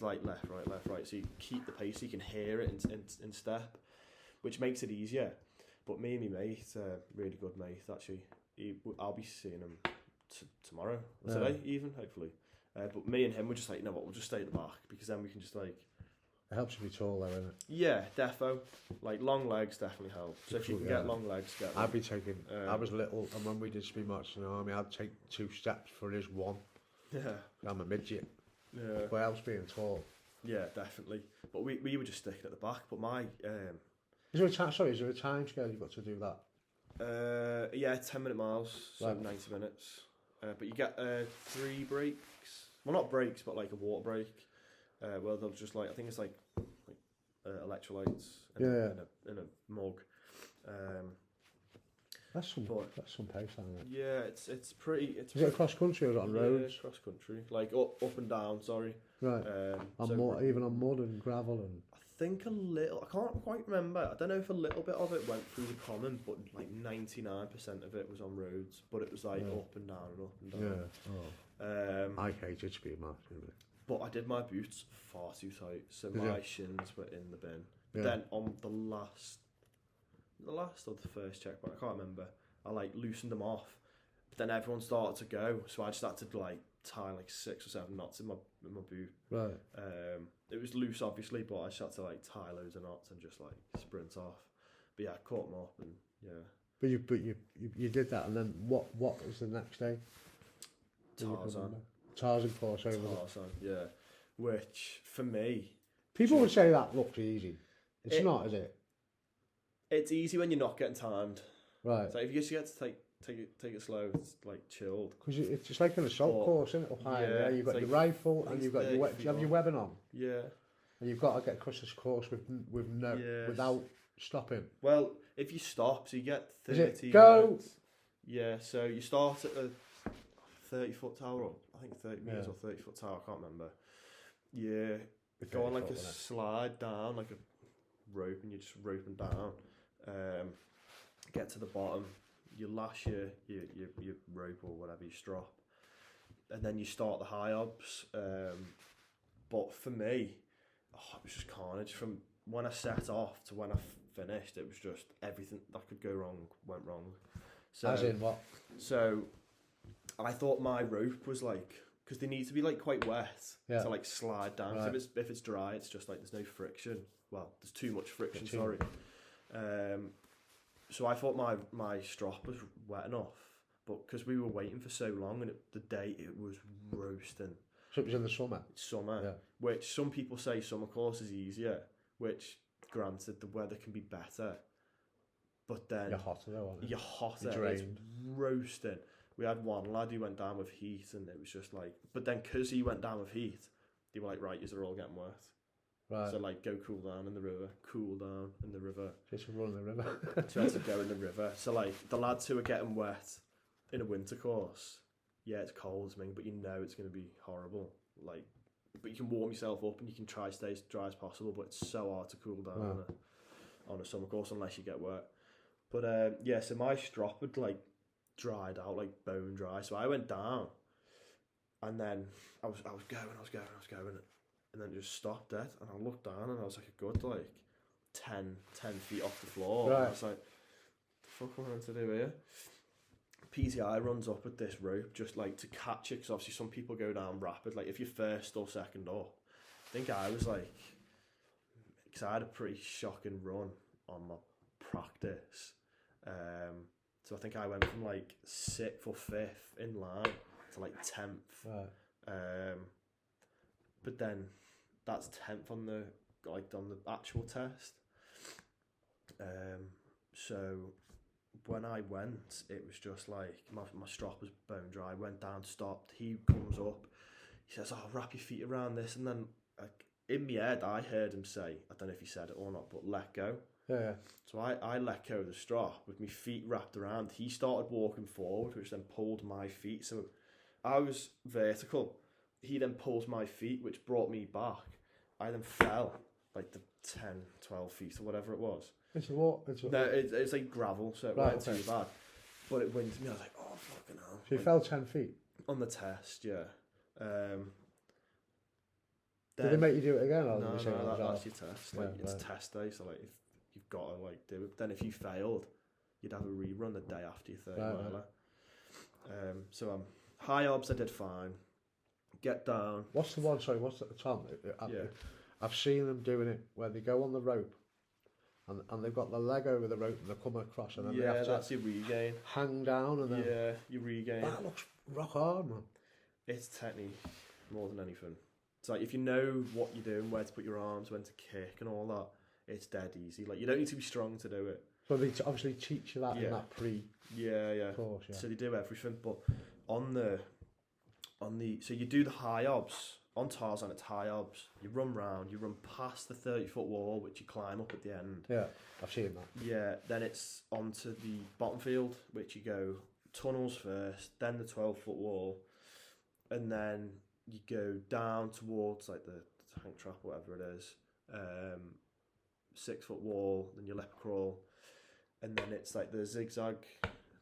like left, right. So you keep the pace, so you can hear it in step, which makes it easier. But me and my mate, really good mate, actually, I'll be seeing him tomorrow, or today even, hopefully. But me and him were just like, you know what, we'll just stay at the back, because then we can just like... It helps you be tall though, isn't it? Yeah, defo. Like long legs definitely help. So if you can get long legs, get them. I'd be taking. I was little, and when we did speed march in the army, I'd take 2 steps for his 1. Yeah. I'm a midget. Yeah. But it helps being tall. Yeah, definitely. But we were just sticking at the back. But my is there a time scale you've got to do that? Yeah, 10-minute miles, so 90 minutes. But you get 3 breaks. Well, not breaks, but like a water break. Well, they'll just like, I think it's like electrolytes in a mug. That's some pace, isn't it? Yeah, it's pretty. Is it across country or is it on roads? Yeah, cross country, like up and down. Sorry. Right. Even on mud and gravel and. I think a little. I can't quite remember. I don't know if a little bit of it went through the common, but like 99% of it was on roads. But it was like up and down and up and down. Yeah. I hated speed marching. But I did my boots far too tight, so my shins were in the bin. Yeah. Then on the last or the first checkpoint, I can't remember, I like loosened them off. But then everyone started to go, so I just had to like tie like 6 or 7 knots in my boot. Right. It was loose obviously, but I just had to like tie loads of knots and just like sprint off. But yeah, I caught them up and yeah. But you did that, and then what was the next day? Tarzan course over Tarzan, yeah. Which, for me... People would say that looks easy. It's not, is it? It's easy when you're not getting timed. Right. So if you just get to take it slow, it's like chilled. Because it's just like an assault course, isn't it? Up high there. You've got your rifle and you've got you have your weapon on. Yeah. And you've got to get across this course without stopping. Well, if you stop, so you get 30 go! Minutes. Yeah, so you start at a 30-foot tower, or I think 30 metres or 30-foot tower, I can't remember. Yeah, go on like a slide down, like a rope, and you're just roping down. Get to the bottom, you lash your rope or whatever, you strap, and then you start the high obs. But for me, it was just carnage. From when I set off to when I finished, it was just everything that could go wrong went wrong. So, as in what? So I thought my rope was like, because they need to be like quite wet to like slide down. Right. If it's dry, it's just like there's no friction. Well, there's too much friction. Sorry. So I thought my strop was wet enough, but because we were waiting for so long, and the day it was roasting. So it was in the summer. Summer, which some people say summer course is easier. Which, granted, the weather can be better, but then You're hotter though, aren't you? You're hotter. You're it's drained. roasting. We had one lad who went down with heat, and it was just like. But then, because he went down with heat, they were like, "Right, you're all getting wet." Right. So like, go cool down in the river. Cool down in the river. Just run in the river. So I had to go in the river. So like, the lads who are getting wet in a winter course, yeah, it's cold, but you know it's going to be horrible. Like, but you can warm yourself up and you can try to stay as dry as possible. But it's so hard to cool down on a summer course unless you get wet. But yeah, so my strop had like dried out, like bone dry. So I went down, and then I was going, and then it just stopped dead. And I looked down, and I was like a good like 10 feet off the floor. Right. And I was like, the fuck am I meant to do here? PTI runs up with this rope just like to catch it, because obviously some people go down rapid. Like if you're first or second up, I think I was like, because I had a pretty shocking run on my practice. So I think I went from like 6th or 5th in line to like 10th. Right. But then that's 10th on the actual test. So when I went, it was just like my strop was bone dry. Went down, stopped. He comes up. He says, "Oh, wrap your feet around this." And then like, in my head, I heard him say, I don't know if he said it or not, but let go. Yeah. So I let go of the strap with my feet wrapped around. He started walking forward, which then pulled my feet. So I was vertical. He then pulls my feet, which brought me back. I then fell like the 10, 12 feet or whatever it was. It's a what? No, it's like gravel, so it wasn't too bad. But it went to me, I was like, oh, fucking hell. So you fell 10 feet? On the test, yeah. Did they make you do it again? Or No, did you say that's your test. Like, it's test day, so like, if you've got to like do it. Then if you failed, you'd have a rerun the day after your third miler. So high obs, I did fine. Get down. What's the one? Sorry, what's the Tom? I've seen them doing it where they go on the rope, and they've got the leg over the rope and they come across, and then they have to that's your regain. hang down, and then your regain. that looks rock hard, man. It's technique more than anything. It's like if you know what you're doing, where to put your arms, when to kick, and all that, it's dead easy. Like you don't need to be strong to do it. So they obviously teach you that in that course. So they do everything, but on the so you do the high obs on Tarzan. It's high obs. You run round. You run past the 30-foot wall, which you climb up at the end. Yeah, I've seen that. Yeah. Then it's onto the bottom field, which you go tunnels first, then the 12-foot wall, and then you go down towards like the tank trap, whatever it is. 6-foot wall, then your leopard crawl, and then it's like the zigzag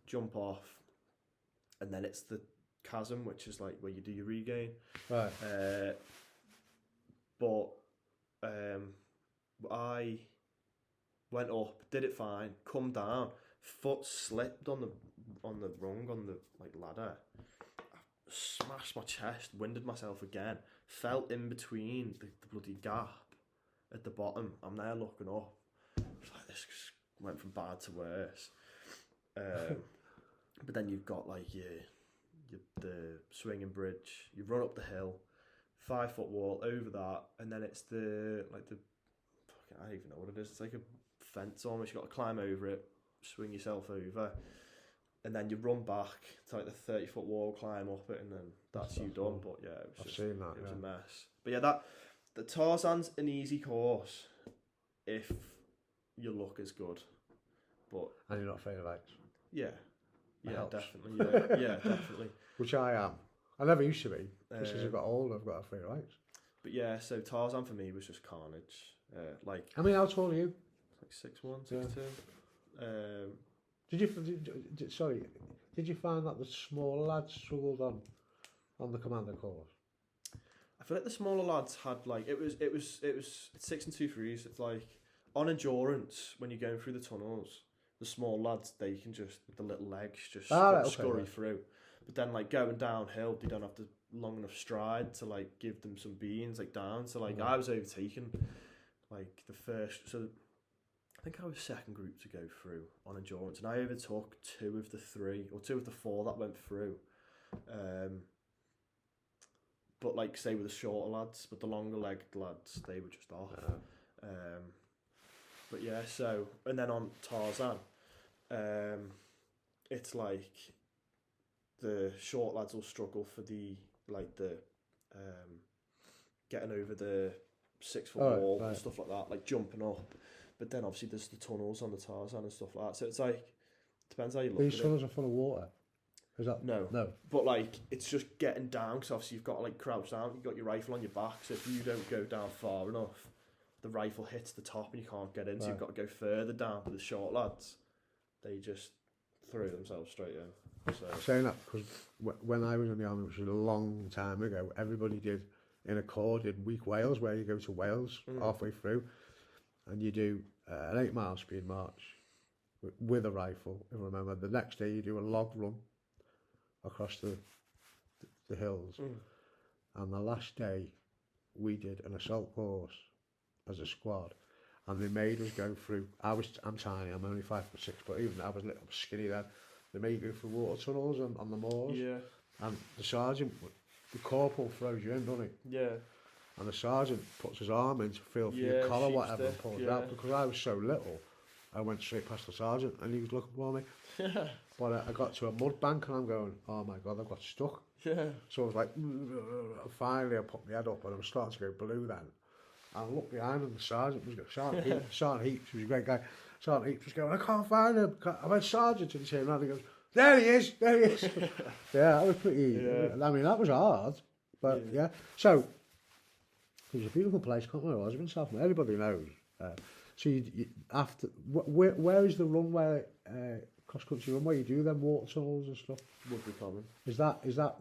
jump off, and then it's the chasm, which is like where you do your regain. Right. But I went up, did it fine, come down, foot slipped on the rung on the like ladder. I smashed my chest, winded myself again, fell in between the bloody gap at the bottom. I'm there looking up. It's like this went from bad to worse. But then you've got like the swinging bridge. You run up the hill, 5-foot wall over that, and then it's I don't even know what it is. It's like a fence almost. You got to climb over it, swing yourself over, and then you run back to like the 30-foot wall, climb up it, and then that's you done. But yeah, it was it was a mess. But yeah, the Tarzan's an easy course if your luck is good. But and you're not afraid of heights. Yeah, helps. definitely. Yeah, definitely. Which I am. I never used to be. Just as I've got older, I've got afraid of heights. But yeah, so Tarzan for me was just carnage. Like, I mean, how tall are you? Like 6'1", 6'2". Did you find that the smaller lads struggled on the commander course? I feel like the smaller lads had like it was 6 and 2 3s. It's like on endurance when you're going through the tunnels, the small lads they can just with the little legs just scurry through. But then like going downhill, they don't have the long enough stride to like give them some beans like down. So like I was overtaken like the first. So I think I was second group to go through on endurance, and I overtook 2 of the 3 or 2 of the 4 that went through. But like say with the shorter lads, but the longer legged lads, they were just off. But yeah, so and then on Tarzan, it's like the short lads will struggle for the getting over the 6 foot wall and stuff like that, like jumping up. But then obviously there's the tunnels on the Tarzan and stuff like that. So it's like depends how you look at it. These tunnels are full of water. Is that no? But like it's just getting down because obviously you've got to like crouch down. You've got your rifle on your back, so if you don't go down far enough, the rifle hits the top and you can't get in. So you've got to go further down. But the short lads, they just throw themselves straight in. So saying that because when I was in the army, which was a long time ago, everybody did in a corps did week Wales, where you go to Wales halfway through, and you do an 8 mile speed march with a rifle. If I remember, the next day you do a log run across the hills, and the last day we did an assault course as a squad, and they made us go through. I'm tiny, I'm only 5'6", but even I was little skinny then. They made you go through water tunnels on the moors. Yeah. And the sergeant, the corporal throws you in, doesn't he? Yeah. And the sergeant puts his arm in to feel for your collar, whatever, and pulls it out. Because I was so little, I went straight past the sergeant and he was looking for me. Yeah. But I got to a mud bank and I'm going, oh my God, I've got stuck. Yeah. So I was like, finally I put my head up and I was starting to go blue then. And I looked behind and the sergeant was going, Sergeant Heaps, who was a great guy. Sergeant Heaps was going, I can't find him. I went, Sergeant, and he turned around and he goes, there he is. Yeah, that was pretty, I mean, that was hard. But yeah. So, it was a beautiful place, can't remember, I was in South, everybody knows. So you after, where is the runway, cross-country runway, you do them water tunnels and stuff? Woodbury Common. Is that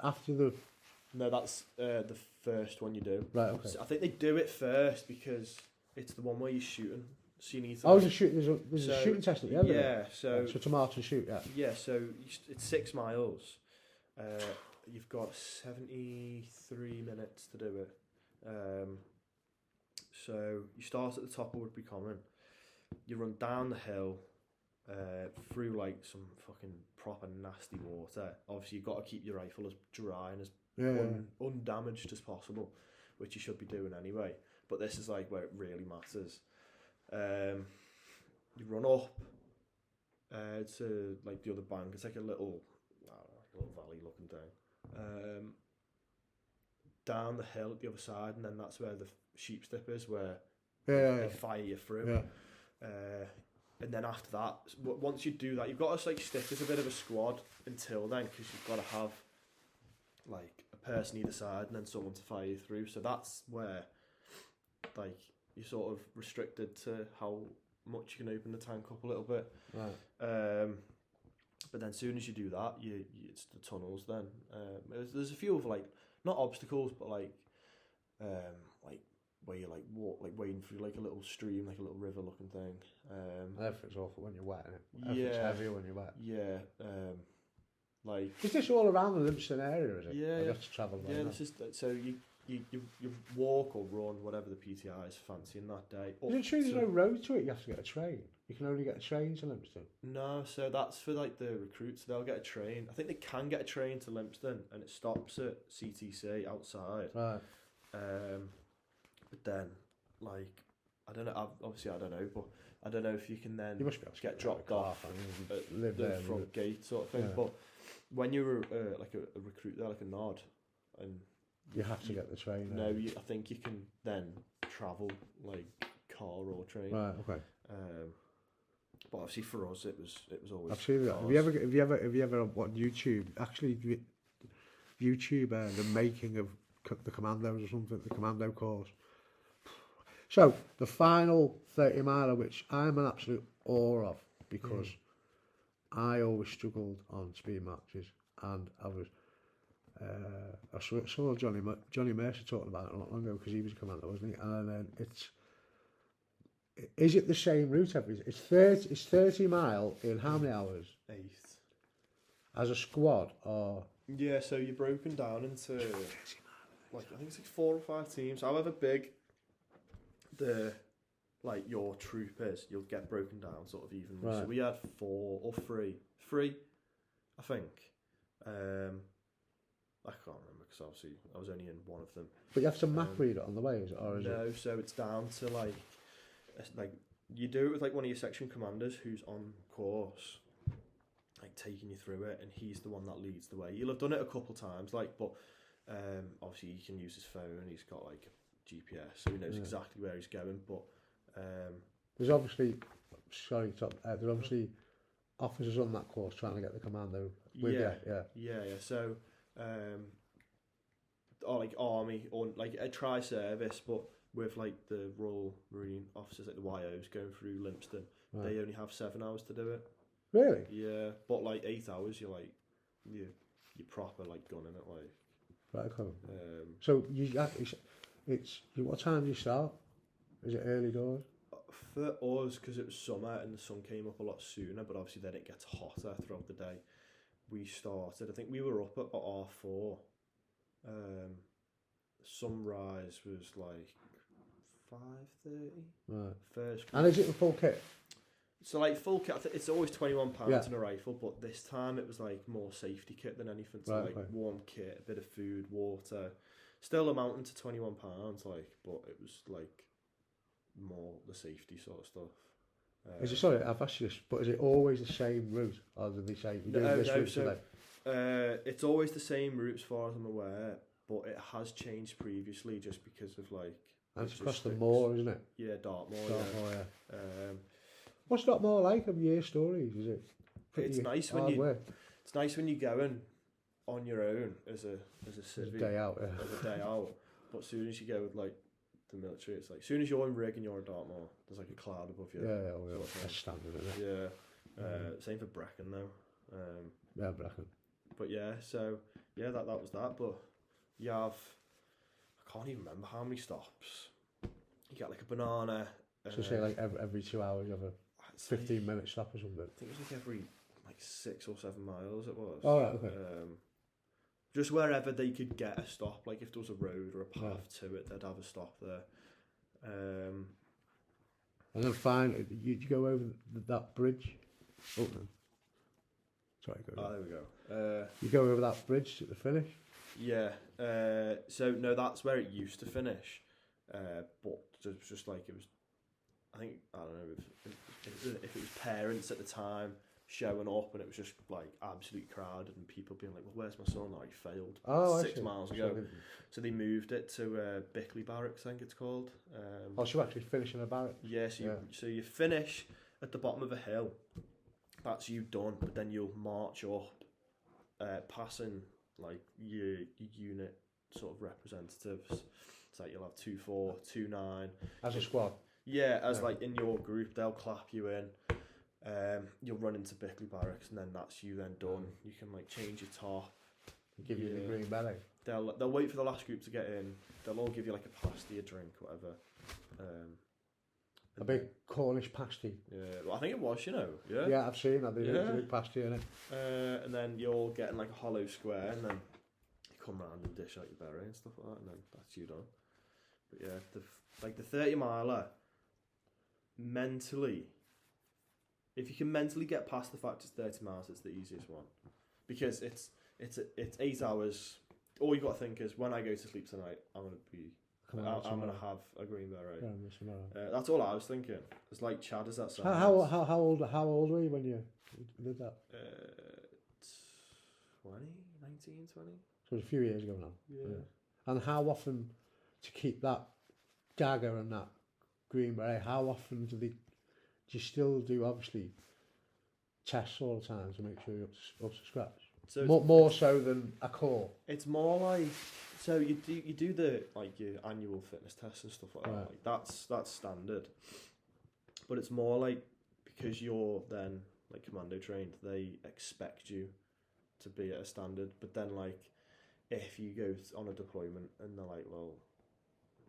after the... No, that's the first one you do. Right, okay. So I think they do it first because it's the one where you're shooting. So you need to... Oh, there's a shooting test at the end of it? Yeah, so... So to march and shoot, yeah. Yeah, so it's 6 miles. You've got 73 minutes to do it. So you start at the top of Woodbury Common. You run down the hill through like some fucking proper nasty water. Obviously you've got to keep your rifle as dry and as undamaged as possible, which you should be doing anyway. But this is like where it really matters. You run up to like the other bank. It's like a little valley looking down. Down the hill at the other side, and then that's where the sheep step is, where they fire you through. And then after that, once you do that, you've got to like stick as a bit of a squad until then, because you've got to have like a person either side and then someone to fire you through. So that's where like you're sort of restricted to how much you can open the tank up a little bit. Right. But then as soon as you do that, it's the tunnels then. There's a few of like, not obstacles, but like where you like walk, like wading through like a little stream, like a little river looking thing. Everything's awful when you're wet, isn't it? Everything's heavier when you're wet. Yeah. Like, is this all around the Livingston area, is it? Yeah. You have to travel there. Yeah, this is so you walk or run, whatever the PTI is fancying that day. Is it true there's no road to it? You have to get a train. You can only get a train to Livingston. No, so that's for like the recruits. They'll get a train. I think they can get a train to Livingston, and it stops at CTC outside. Right. But then, like, I don't know. Obviously, I don't know, but I don't know if you can then get dropped off at the front gate sort of thing. Yeah. But when you're like a recruit, they're like a nod, and you have to get the train. No, I think you can then travel like car or train. Right. Okay. But obviously for us, it was always. I've seen that. Have you ever on YouTube? Actually, YouTube the making of the commandos or something, the commando course. So the final 30 miler, which I'm an absolute awe of, because I always struggled on speed marches, and I was saw Johnny Mercer talking about it a lot longer ago because he was a commander, wasn't he? And then is it the same route every? It's 30 mile in how many hours? 8. As a squad, or Yeah, so you're broken down into like I think it's like 4 or 5 teams. However big the like your troop is, you'll get broken down sort of evenly. Right. So we had 4 or 3, I think. I can't remember because obviously I was only in one of them. but you have to map read it on the way, is it? Or is it? No, so it's down to like you do it with like one of your section commanders who's on course, like taking you through it, and he's the one that leads the way. You'll have done it a couple times, like, but obviously he can use his phone. He's got like GPS, so he knows exactly where he's going. But There's obviously, sorry, Tom, there's obviously officers on that course trying to get the commando with you. Yeah. So, or like army or like a tri-service, but with like the Royal Marine officers, like the YOs going through Lympston, they only have 7 hours to do it. Really? Yeah, but like 8 hours, you're like you're proper like gunning it like. Right, cool. So it's what time do you start? Is it early doors? For us, because it was summer and the sun came up a lot sooner, but obviously then it gets hotter throughout the day. We started, I think we were up at about 4:30. Sunrise was like 5:30. Right. First. And is it a full kit? So like full kit, it's always £21 Yeah. in a rifle, but this time it was like more safety kit than anything. So Right, like warm kit, a bit of food, water, still amounting to £21, like, but it was like more the safety sort of stuff. Is it, sorry, I've asked you this, but is it always the same route, or do they say you do this route today? It's always the same route as far as I'm aware, but it has changed previously just because of like. And it's across the moor, isn't it? Yeah, Dartmoor. Dartmoor, yeah. What's Dartmoor like? Of your stories, is it? It's nice when It's nice when you're going on your own as a civvy. Day out, yeah. As a day out, but as soon as you go with like the military, it's like as soon as you're in rig and you're in Dartmoor, there's like a cloud above you. Yeah. That's standard, isn't it? Yeah. Same for Brecon though. Yeah, Brecon. But yeah, so yeah, that was that. But you have, I can't even remember how many stops. You get like a banana. So say like every 2 hours you have a 15-minute stop or something. I think it was like every like 6 or 7 miles it was. Oh, right, okay. Just wherever they could get a stop, like if there was a road or a path to it, they'd have a stop there. And then finally, you go over that bridge. Oh no. Sorry, go. There we go. You go over that bridge at the finish. Yeah. So no, that's where it used to finish. But it was just like it was. I think I don't know if it was parents at the time showing up and it was just like absolutely crowded and people being like, "Well, where's my son? Oh, he failed 6 miles ago." So they moved it to Bickley Barracks, I think it's called. So you actually finish in a barracks. Yeah. So you finish at the bottom of a hill. That's you done, but then you'll march up, passing like your unit sort of representatives. So you'll have 2-4, 2-9 as a squad. Yeah, like in your group, they'll clap you in. You'll run into Bickley Barracks, and then that's you then done. You can like change your top. Give you the green belly. They'll wait for the last group to get in. They'll all give you like a pasty, a drink, whatever. A big Cornish pasty. Yeah, well, I think it was, Yeah. Yeah, I've seen that. There's a big pasty in it. And then you're getting like a hollow square, and then you come round and dish out your berry and stuff like that, and then that's you done. But yeah, the 30 miler. Mentally, if you can mentally get past the fact it's 30 miles, it's the easiest one, because it's 8 hours. All you got to think is when I go to sleep tonight, I'm gonna have a green beret. That's all I was thinking. It's like Chad, is that sound? How old were you when you did that? 19, 20. So it was a few years ago now. Yeah. And how often to keep that dagger and that green beret? How often do you still do obviously tests all the time to make sure you're up to scratch? So more so than a core. It's more like, so you do the like your annual fitness tests and stuff like that. Like that's standard. But it's more like because you're then like commando trained, they expect you to be at a standard. But then like if you go on a deployment and they're like, well,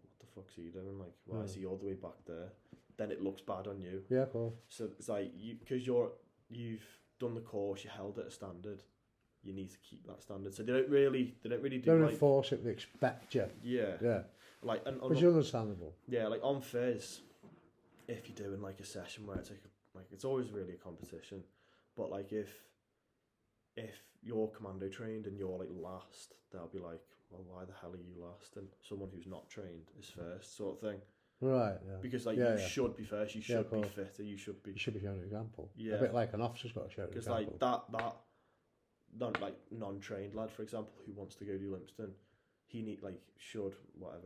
what the fuck's he doing? Like, why is he all the way back there? Then it looks bad on you. Yeah, of course. So it's like, because you've done the course, you held it a standard, you need to keep that standard. So they don't really do Don't like... enforce it, they expect you. Yeah. Yeah. Like, Which is understandable. Yeah, like on Fizz, if you're doing like a session where it's like it's always really a competition, but like if you're commando trained and you're like last, they'll be like, well, why the hell are you last? And someone who's not trained is first, sort of thing. Right, yeah. Because like should be first, you should be fitter, you should be showing an example. Yeah. A bit like an officer's got to show an example. Because like that non-trained lad, for example, who wants to go to Limpston, he should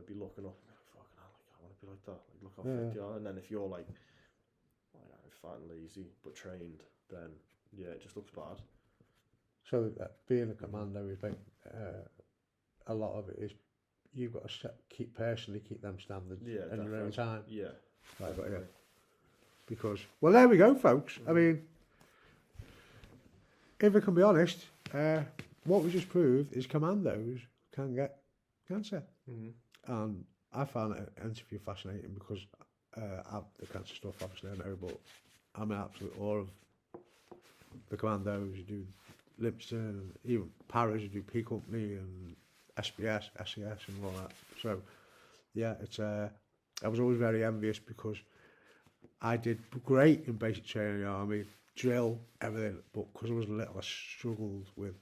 be looking up and go, fucking hell, like, I want to be like that. Like, look how fit you are. And then if you're like, fat and lazy but trained, then it just looks bad. So being a commando, we think a lot of it is you've got to keep them standards in your own time. Yeah. Right, but because, well, there we go, folks. I mean, if I can be honest, what we just proved is commandos can get cancer. And I found that interview fascinating because the cancer stuff, obviously, I know, but I'm in absolute awe of the commandos who do Limpston, and even Paras who do P Company and SBS, SES and all that. So, yeah, it's I was always very envious because I did great in basic training in the army, drill, everything, but because I was little, I struggled with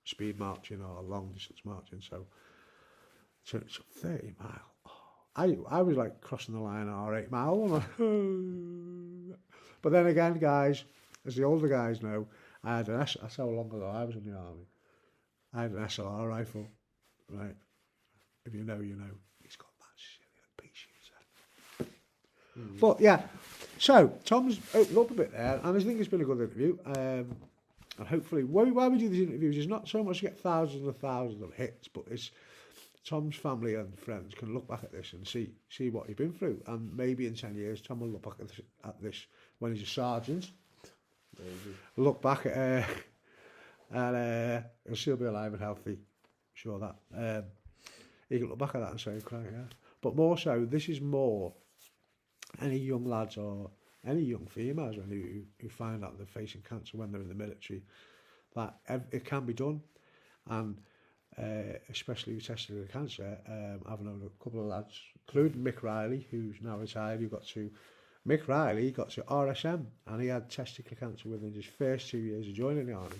speed marching or long distance marching. So it's 30 mile. I was like crossing the line at 8 mile. But then again, guys, as the older guys know, I had that's how long ago I was in the army. I had an SLR rifle, right? If you know, you know. He's got that shit, But yeah, so Tom's opened up a bit there, and I think it's been a good interview. And hopefully, why we do these interviews is not so much to get thousands and thousands of hits, but it's Tom's family and friends can look back at this and see what he's been through, and maybe in 10 years, Tom will look back at this when he's a sergeant. Maybe. Look back at and he'll still be alive and healthy. Sure that he can look back at that and say, "Crying, yeah." But more so, this is more any young lads or any young females who find out they're facing cancer when they're in the military, that it can be done, and especially with testicular cancer. I've known a couple of lads, including Mick Riley, who's now retired, Mick Riley got to RSM, and he had testicular cancer within his first 2 years of joining the army,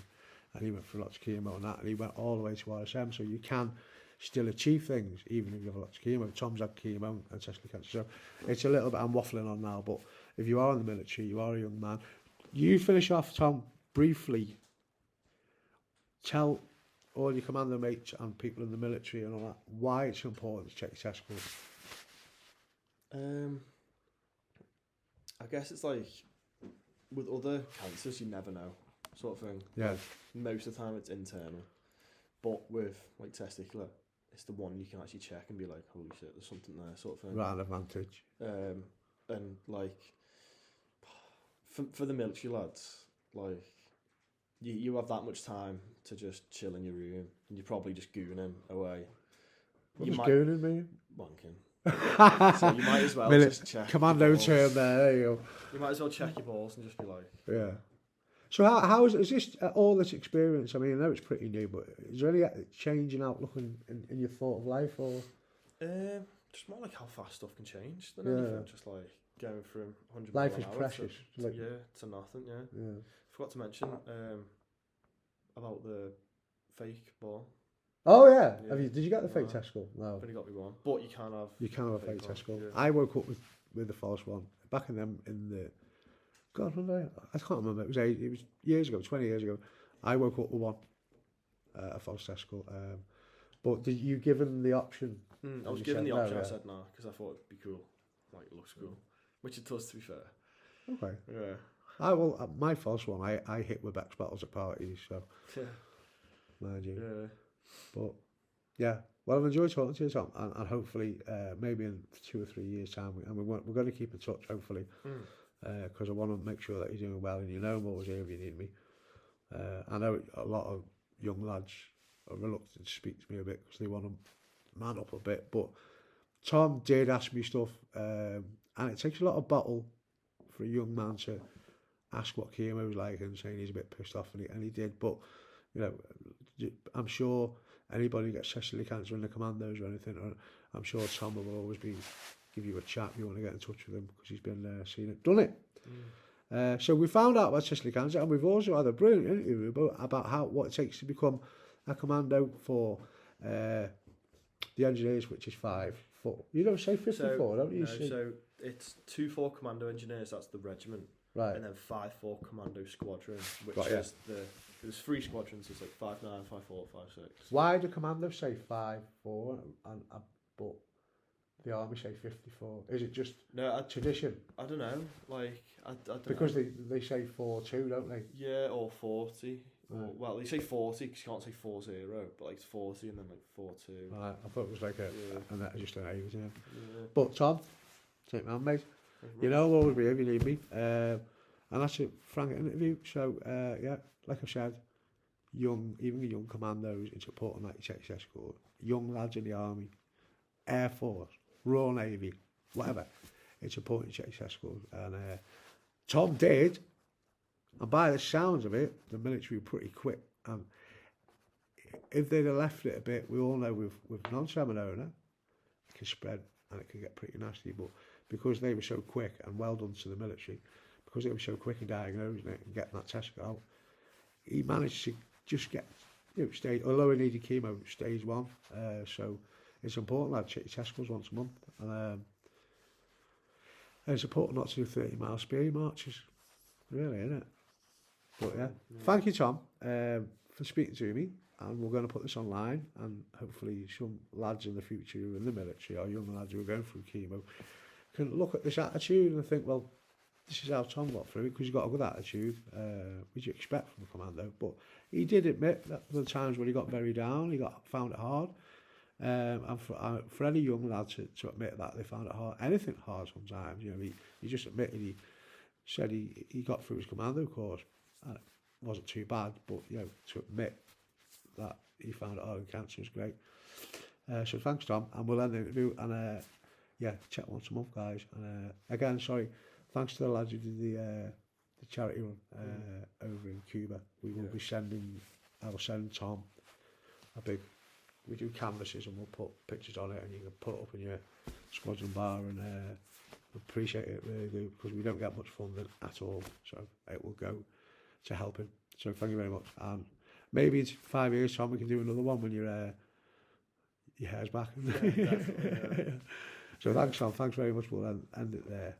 and he went through lots of chemo and that, and he went all the way to RSM, so you can still achieve things even if you have lots of chemo. Tom's had chemo and testicular cancer, so it's a little bit, I'm waffling on now, but if you are in the military, you are a young man. You finish off, Tom, briefly. Tell all your commando mates and people in the military and all that why it's important to check your test scores. I guess it's like with other cancers, you never know, sort of thing. Yeah. Like, most of the time it's internal, but with like testicular, it's the one you can actually check and be like, holy shit, there's something there, sort of thing. Right, an advantage. And like for the military lads, like you have that much time to just chill in your room, and you're probably just gooning away. What does gooning mean? Wanking. So you might as well just check. Commando term there you go. You might as well check your balls and just be like... Yeah. So how is this all this experience? I mean, I know it's pretty new, but is there any change in outlook in your thought of life, or? Just more like how fast stuff can change than anything. Just like going from 100 life is precious. To nothing, yeah. Forgot to mention about the fake ball. Oh yeah. Did you get the fake testicle? No. I've only got me one. But you can have. You can have a fake testicle. Yeah. I woke up with the false one back in the. God, I can't remember. It was years ago, 20 years ago. I woke up with one, a false testicle. But did you given the option? I was given the option. I said no because I thought it'd be cool. Like, it looks cool, which it does, to be fair. Okay. Yeah. My false one, I hit with Bex battles at parties, so. Yeah. Mind you. Yeah. But yeah, well, I've enjoyed talking to you, Tom, and hopefully, maybe in 2 or 3 years' time, we're going to keep in touch, hopefully, because I want to make sure that you're doing well, and you know I'm always here if you need me. I know a lot of young lads are reluctant to speak to me a bit because they want to man up a bit. But Tom did ask me stuff, and it takes a lot of battle for a young man to ask what chemo was like and saying he's a bit pissed off, and he did. But you know, I'm sure anybody who gets testicular cancer in the commandos or anything, I'm sure Tom will always give you a chat if you want to get in touch with him, because he's been seen it, done it. So we found out about testicular cancer, and we've also had a brilliant interview about what it takes to become a commando for the engineers, which is 5-4. You don't say 54, don't you? No, so it's 2-4 Commando Engineers, that's the regiment. Right. And then 5-4 Commando Squadron, which Right, is there's 3 squadrons, it's like 5-9, 5-4, 5-6. Why do commandos say 5-4 but the army say 54? Is it just tradition? I don't know, like, I don't because know. they say 4-2, don't they? Yeah, or 40. Right. Or, well, they say 40 because you can't say 40, but like it's 40 and then like 4-2. Right, I thought it was like just an age, yeah. But Tom, take me on, mate. You know, I'll always be here if you need me. And that's a frank interview. So, yeah, like I said, even young commandos, it's important that you check your score. Young lads in the army, Air Force, Royal Navy, whatever. It's important to check your scores. And Tom did. And by the sounds of it, the military were pretty quick. And if they'd have left it a bit, we all know with non-salmonella, it can spread and it can get pretty nasty. But because they were so quick, and well done to the military, because they were so quick in diagnosing it and getting that testicle out, he managed to just get, stage, although he needed chemo, stage 1. So it's important that check your testicles once a month. And it's important not to do 30-mile speed marches. Really, isn't it? But yeah, thank you, Tom, for speaking to me, and we're going to put this online, and hopefully some lads in the future who are in the military, or young lads who are going through chemo, can look at this attitude and think, well, this is how Tom got through it, because he's got a good attitude, which you expect from a commando. But he did admit that there were times when he got very down, found it hard, and for any young lad to admit that they found it hard, anything hard sometimes, he just admitted, he said he got through his commando course. And it wasn't too bad, but to admit that he found it hard in cancer is great. So thanks, Tom, and we'll end the interview. And check once a month, guys. And again, sorry, thanks to the lads who did the charity run over in Cuba. We will be I will send Tom we do canvases and we'll put pictures on it, and you can put it up in your squadron bar, and appreciate it, really do, because we don't get much funding at all, so it will go to helping. So thank you very much, and maybe in 5 years, Tom, we can do another one when your hair's back. So thanks, Tom, thanks very much. We'll end it there.